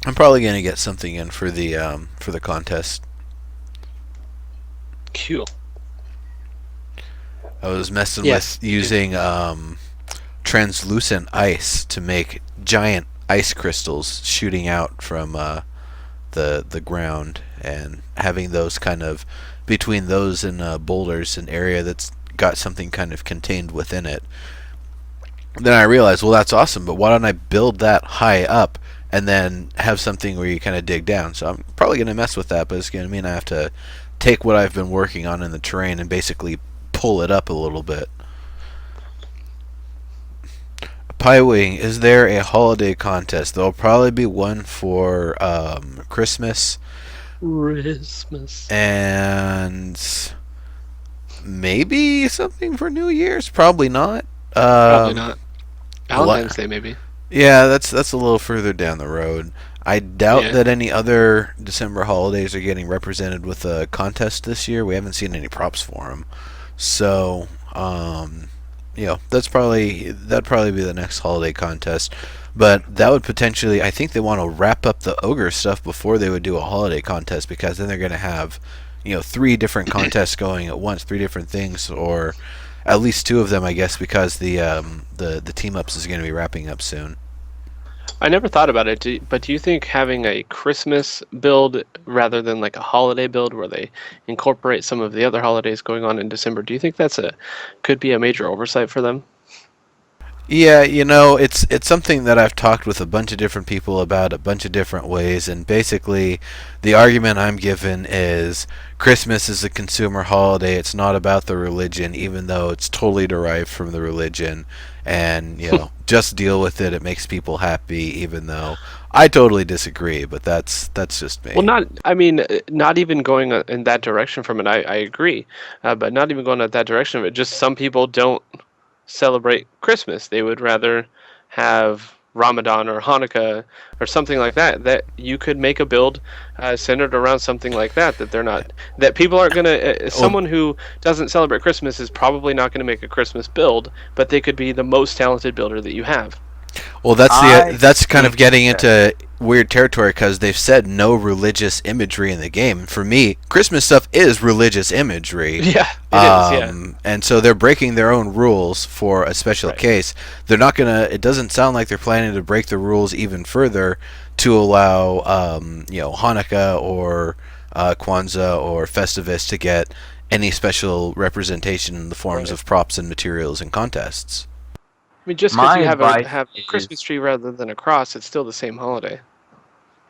probably gonna get something in for the contest. Cool. I was messing Yes. with using translucent ice to make giant ice crystals shooting out from the ground, and having those kind of between those and boulders, an area that's got something kind of contained within it. Then I realized, well, that's awesome, but why don't I build that high up and then have something where you kind of dig down? So I'm probably going to mess with that, but it's going to mean I have to take what I've been working on in the terrain and basically pull it up a little bit. Pie Wing, is there a holiday contest? There'll probably be one for Christmas and maybe something for New Year's. Probably not. Probably not. Valentine's Day, maybe. Yeah, that's a little further down the road. I doubt that any other December holidays are getting represented with a contest this year. We haven't seen any props for them, so that'd probably be the next holiday contest. But that would potentially, I think they want to wrap up the ogre stuff before they would do a holiday contest, because then they're going to have 3 different contests going at once, 3 different things, or at least 2 of them, I guess, because the team ups is going to be wrapping up soon. I never thought about it, but do you think having a Christmas build rather than like a holiday build where they incorporate some of the other holidays going on in December, do you think could be a major oversight for them? Yeah, it's something that I've talked with a bunch of different people about a bunch of different ways, and basically the argument I'm given is Christmas is a consumer holiday. It's not about the religion, even though it's totally derived from the religion, and just deal with it. It makes people happy, even though I totally disagree, but that's just me. Well, not even going in that direction from it. I agree, but not even going in that direction of it. Just some people don't celebrate Christmas. They would rather have Ramadan or Hanukkah or something like that. That you could make a build centered around something like that. That people aren't gonna. Someone who doesn't celebrate Christmas is probably not going to make a Christmas build, but they could be the most talented builder that you have. Well, that's kind of getting into weird territory, because they've said no religious imagery in the game. For me, Christmas stuff is religious imagery. Yeah, it is. Yeah. And so they're breaking their own rules for a special case. They're not gonna. It doesn't sound like they're planning to break the rules even further to allow Hanukkah or Kwanzaa or Festivus to get any special representation in the forms of props and materials and contests. I mean, just because you have a Christmas tree rather than a cross, it's still the same holiday.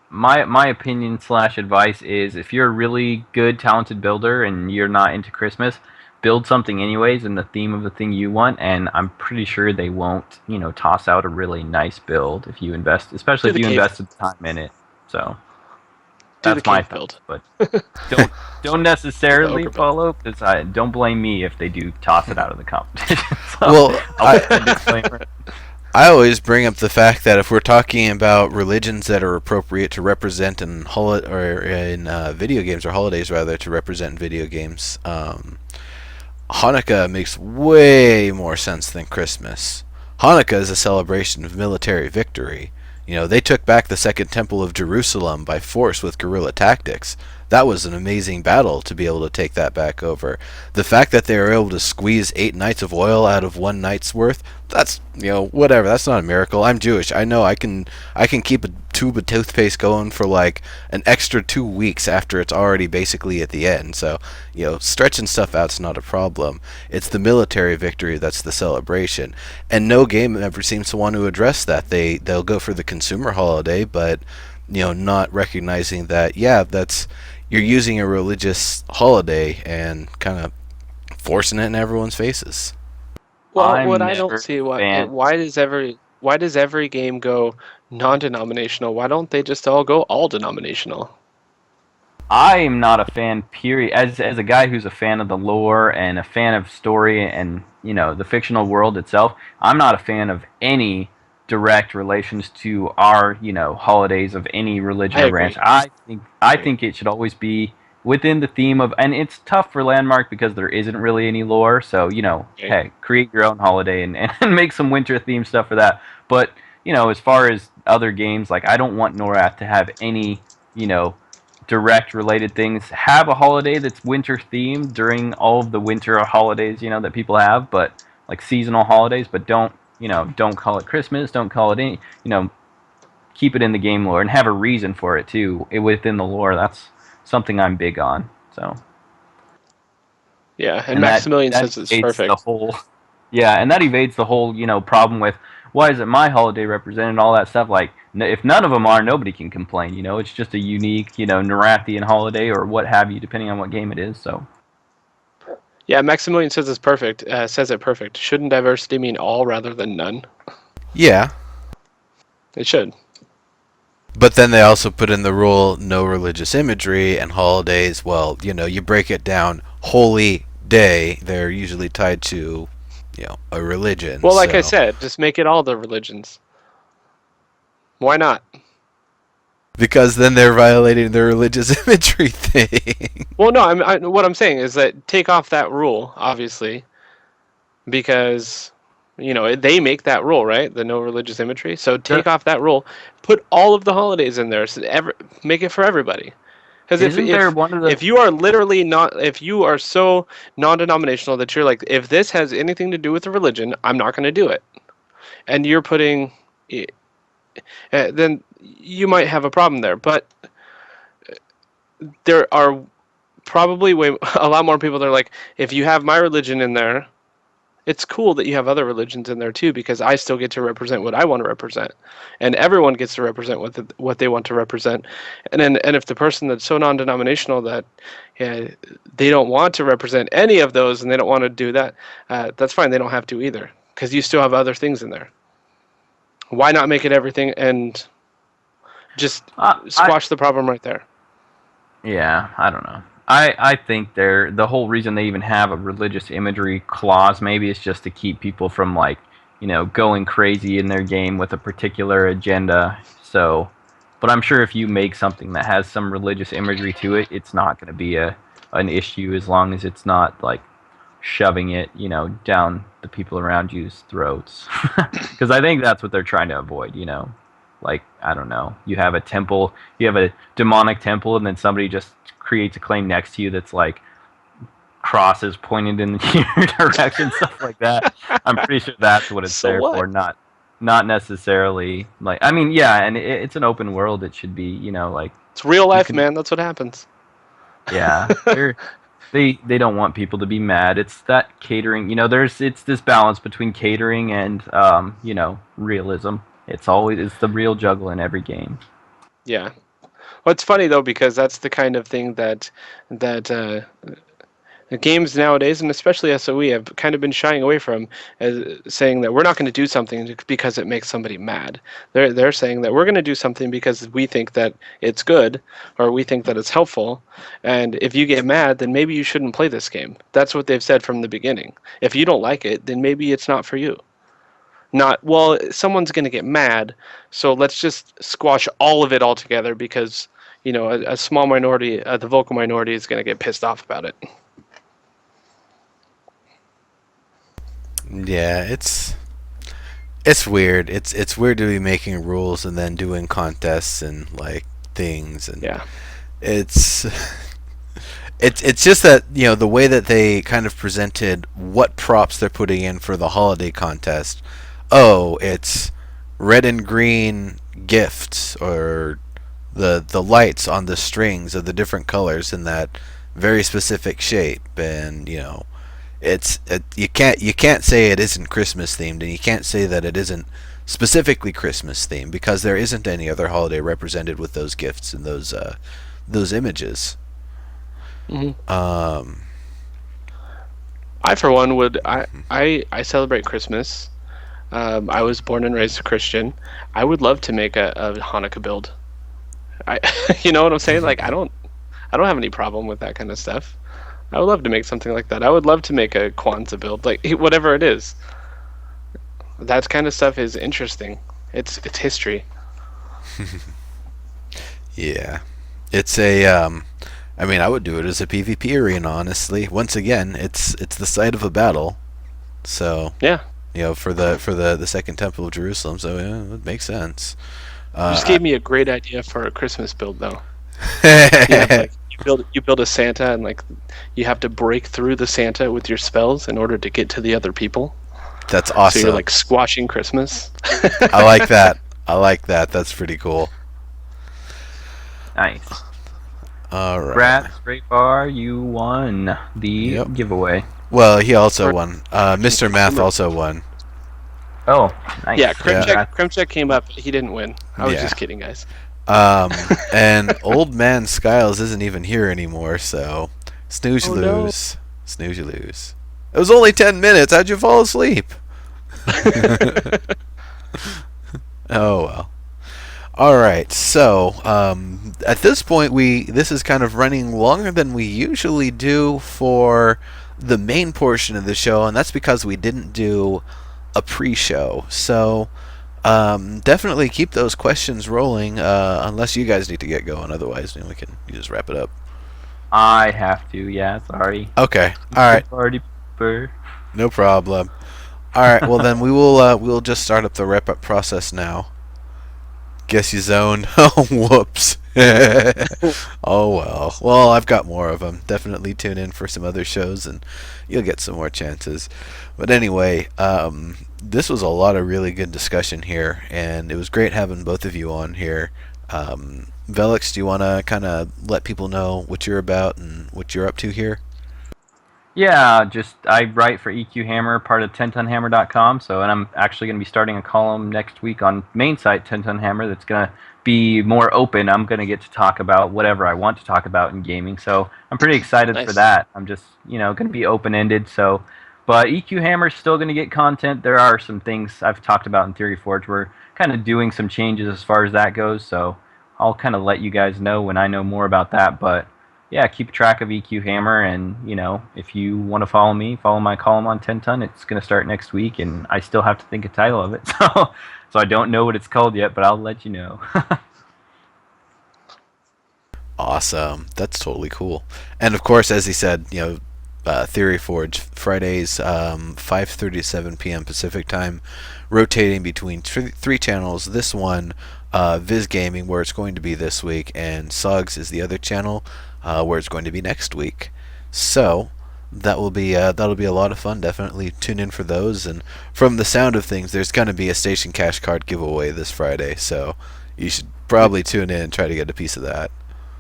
my opinion slash advice is if you're a really good talented builder and you're not into Christmas, build something anyways in the theme of the thing you want, and I'm pretty sure they won't toss out a really nice build if you invest, especially Do if the you cave. invested time in it. So Do the that's my cave thoughts, build. but don't don't Do the necessarily ogre build. follow because I don't blame me if they do toss it out of the competition. So Well, I'll put the disclaimer. I always bring up the fact that if we're talking about religions that are appropriate to represent in video games or holidays rather to represent video games, Hanukkah makes way more sense than Christmas. Hanukkah is a celebration of military victory. They took back the Second Temple of Jerusalem by force with guerrilla tactics. That was an amazing battle to be able to take that back over. The fact that they were able to squeeze 8 nights of oil out of one night's worth, that's, whatever. That's not a miracle. I'm Jewish. I know I can keep a tube of toothpaste going for like an extra 2 weeks after it's already basically at the end. So, stretching stuff out's not a problem. It's the military victory that's the celebration. And no game ever seems to want to address that. They'll go for the consumer holiday, but not recognizing that, yeah, that's you're using a religious holiday and kind of forcing it in everyone's faces. Well, what I'm I don't never see a fan. why does every game go non-denominational? Why don't they just all go all denominational? I'm not a fan. Period. As a guy who's a fan of the lore and a fan of story and the fictional world itself, I'm not a fan of any direct relations to our holidays of any religion I or branch. agree. I think it should always be within the theme of, and it's tough for Landmark because there isn't really any lore. So Okay. hey, create your own holiday and make some winter themed stuff for that. But as far as other games, like I don't want NORAD to have any you know direct related things. Have a holiday that's winter themed during all of the winter holidays, that people have, but like seasonal holidays, but don't call it Christmas, don't call it any, keep it in the game lore and have a reason for it too within the lore. That's something I'm big on. So, Yeah, and and Maximilian that says it's evades the perfect. whole, yeah, and that evades the whole, problem with why is it my holiday represented all that stuff. Like, if none of them are, nobody can complain. It's just a unique, Narathian holiday or what have you, depending on what game it is. So, Yeah, Maximilian says it's perfect. Says it perfect. Shouldn't diversity mean all rather than none? Yeah, It should. but then they also put in the rule no religious imagery and holidays. Well, you break it down. Holy day, they're usually tied to, a religion. Well, like I So said, just make it all the religions. Why not? because then they're violating the religious imagery thing. Well, no. What I'm saying is that take off that rule, obviously, because they make that rule, right? The no religious imagery. So take the, off that rule, put all of the holidays in there, so make it for everybody. Because if isn't there if one of the if you are literally not, if you are so non-denominational that you're like, if this has anything to do with a religion, I'm not going to do it, and you're putting, then you might have a problem there. But there are probably a lot more people that are like, if you have my religion in there, it's cool that you have other religions in there too, because I still get to represent what I want to represent, and everyone gets to represent what they want to represent. And if the person that's so non-denominational that, yeah, they don't want to represent any of those and they don't want to do that, that's fine. They don't have to either, because you still have other things in there. Why not make it everything and just I squash the problem right there? Yeah, I don't know. I think the whole reason they even have a religious imagery clause maybe is just to keep people from like, going crazy in their game with a particular agenda. So, but I'm sure if you make something that has some religious imagery to it, it's not going to be an issue as long as it's not like shoving it, down the people around you's throats. Because I think that's what they're trying to avoid. Like, I don't know, you have a temple, you have a demonic temple, and then somebody just creates a claim next to you that's like crosses pointed in your direction, stuff like that. I'm pretty sure that's what it's So there what? for, not necessarily like. I mean, yeah, and it's an open world. It should be, like It's real you life, can, man. That's what happens. yeah. They don't want people to be mad. It's that catering. It's this balance between catering and realism. It's the real juggle in every game. Yeah. Well, it's funny though because that's the kind of thing that the games nowadays, and especially SOE, have kind of been shying away from, as saying that we're not going to do something because it makes somebody mad. They're saying that we're going to do something because we think that it's good, or we think that it's helpful. And if you get mad, then maybe you shouldn't play this game. That's what they've said from the beginning. If you don't like it, then maybe it's not for you. Not, well, someone's going to get mad, so let's just squash all of it altogether because a small minority, the vocal minority, is going to get pissed off about it. Yeah, it's weird. It's weird to be making rules and then doing contests and like things, and Yeah. it's it's just that the way that they kind of presented what props they're putting in for the holiday contest. Oh, it's red and green gifts, or the lights on the strings of the different colors in that very specific shape, and you can't say it isn't Christmas themed, and you can't say that it isn't specifically Christmas themed because there isn't any other holiday represented with those gifts and those images. Hmm. Um, I, for one, would I celebrate Christmas. I was born and raised a Christian. I would love to make a Hanukkah build. I, you know what I'm saying? Like I don't have any problem with that kind of stuff. I would love to make something like that. I would love to make a Kwanzaa build, like whatever it is. That kind of stuff is interesting. It's history. yeah, it's a. I mean, I would do it as a PvP arena, honestly. Once again, it's the site of a battle, so Yeah. for the Second Temple of Jerusalem, so yeah, it makes sense. You just Uh, gave me a great idea for a Christmas build, though. You have I- like you build a Santa, and like you have to break through the Santa with your spells in order to get to the other people. that's So you're awesome. like squashing Christmas. I like that. I like that. That's pretty cool. Nice. All right. Brad Strayfar, you won the Yep. giveaway. Well, he also won. Mr. Math also won. Oh, nice. Yeah, Kremchek, Yeah. Kremchek came up. He didn't win. I was Yeah. just kidding, guys. And Old Man Skiles isn't even here anymore, so snooze you Oh, no. lose. Snooze you lose. It was only 10 minutes. How'd you fall asleep? Oh, well. All right. So, at this point, this is kind of running longer than we usually do for the main portion of the show, and that's because we didn't do a pre-show. So, definitely keep those questions rolling, unless you guys need to get going. Otherwise, we can just wrap it up. I have to. Yeah, sorry. Okay. All right. Party pooper. No problem. All right. Well, then we'll just start up the wrap-up process now. Guess you zoned. Oh, whoops. Oh, well. Well, I've got more of them. Definitely tune in for some other shows, and you'll get some more chances. But anyway, this was a lot of really good discussion here, and it was great having both of you on here. Veluux, do you want to kind of let people know what you're about and what you're up to here? Yeah, just I write for EQ Hammer, part of 10tonhammer.com. So, and I'm actually going to be starting a column next week on main site 10 Ton Hammer that's going to be more open. I'm going to get to talk about whatever I want to talk about in gaming. So, I'm pretty excited for Nice. that. I'm just, going to be open-ended. So, but EQ Hammer's still going to get content. There are some things I've talked about in Theory Forge. We're kind of doing some changes as far as that goes. So, I'll kind of let you guys know when I know more about that. But yeah, keep track of EQ Hammer, and if you want to follow me, follow my column on 10 Ton. It's going to start next week, and I still have to think a title of it, so I don't know what it's called yet, but I'll let you know. Awesome. That's totally cool. And of course, as he said, Theory Forge Fridays, 5:30 to 7 p.m. Pacific time, rotating between three channels. This one, Viz Gaming, where it's going to be this week, and Suggs is the other channel, where it's going to be next week. So that'll be a lot of fun. Definitely tune in for those. And from the sound of things, there's going to be a station cash card giveaway this Friday, so you should probably tune in and try to get a piece of that.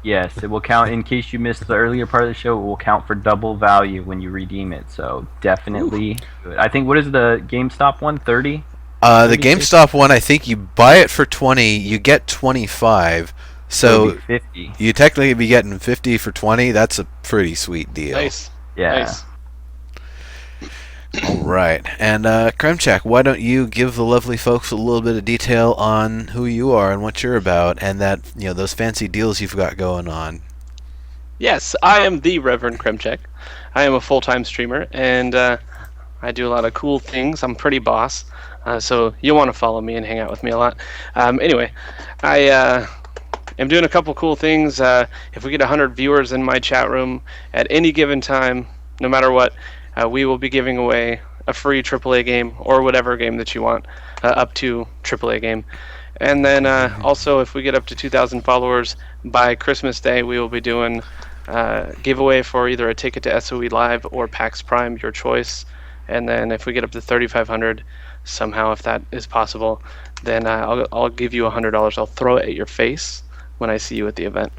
Yes, it will count. In case you missed the earlier part of the show, it will count for double value when you redeem it. So definitely do it. I think, what is the GameStop one? 30? The GameStop one, I think you buy it for 20, you get 25, So it'll So be 50. you technically be getting 50 for 20. That's a pretty sweet deal. Nice. Yeah. Nice. All right. And Kremchek, why don't you give the lovely folks a little bit of detail on who you are and what you're about, and that those fancy deals you've got going on. Yes, I am the Reverend Kremchek. I am a full-time streamer, and I do a lot of cool things. I'm pretty boss, so you'll want to follow me and hang out with me a lot. Anyway, I am doing a couple cool things. If we get 100 viewers in my chat room at any given time, no matter what, we will be giving away a free AAA game or whatever game that you want, up to AAA game. And then also, if we get up to 2,000 followers by Christmas Day, we will be doing giveaway for either a ticket to SOE Live or PAX Prime, your choice. And then if we get up to 3,500, somehow, if that is possible, then I'll give you $100. I'll throw it at your face when I see you at the event.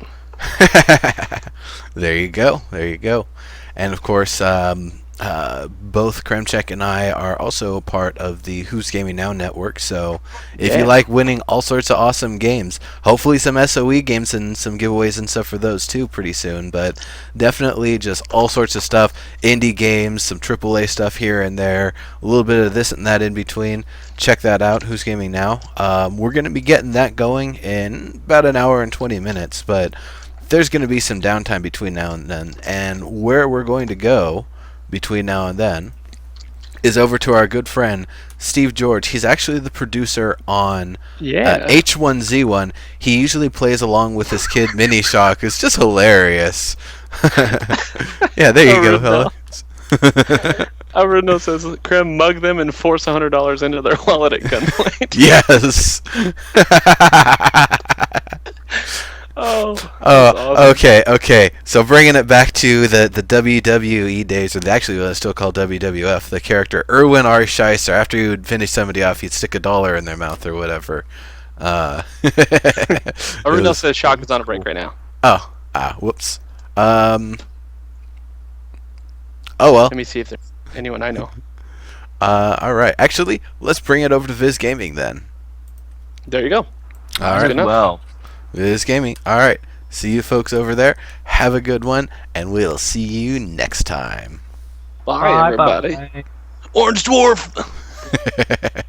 There you go. There you go. And of course, both Kremchek and I are also part of the Who's Gaming Now network. So if you like winning all sorts of awesome games, hopefully some SOE games and some giveaways and stuff for those too pretty soon. But definitely just all sorts of stuff, indie games, some AAA stuff here and there, a little bit of this and that in between. Check that out, Who's Gaming Now. We're going to be getting that going in about an hour and 20 minutes, but there's going to be some downtime between now and then. And where we're going to go between now and then is over to our good friend Steve George. He's actually the producer on H1Z1. He usually plays along with his kid Mini Shock. It's just hilarious. Yeah, there you go, fella. Aruno says, Krem, mug them and force $100 into their wallet at gunpoint. Yes. Awesome. Okay. So bringing it back to the WWE days, or actually it was still called WWF, the character Erwin R. Scheiser, after he would finish somebody off, he'd stick $1 in their mouth or whatever. Aruno says Shock is on a break right now. Whoops. Oh well. Let me see if there's anyone I know. All right. Actually, let's bring it over to Viz Gaming then. There you go. All right. Well, Viz Gaming. All right. See you folks over there. Have a good one, and we'll see you next time. Bye everybody. bye. Orange Dwarf!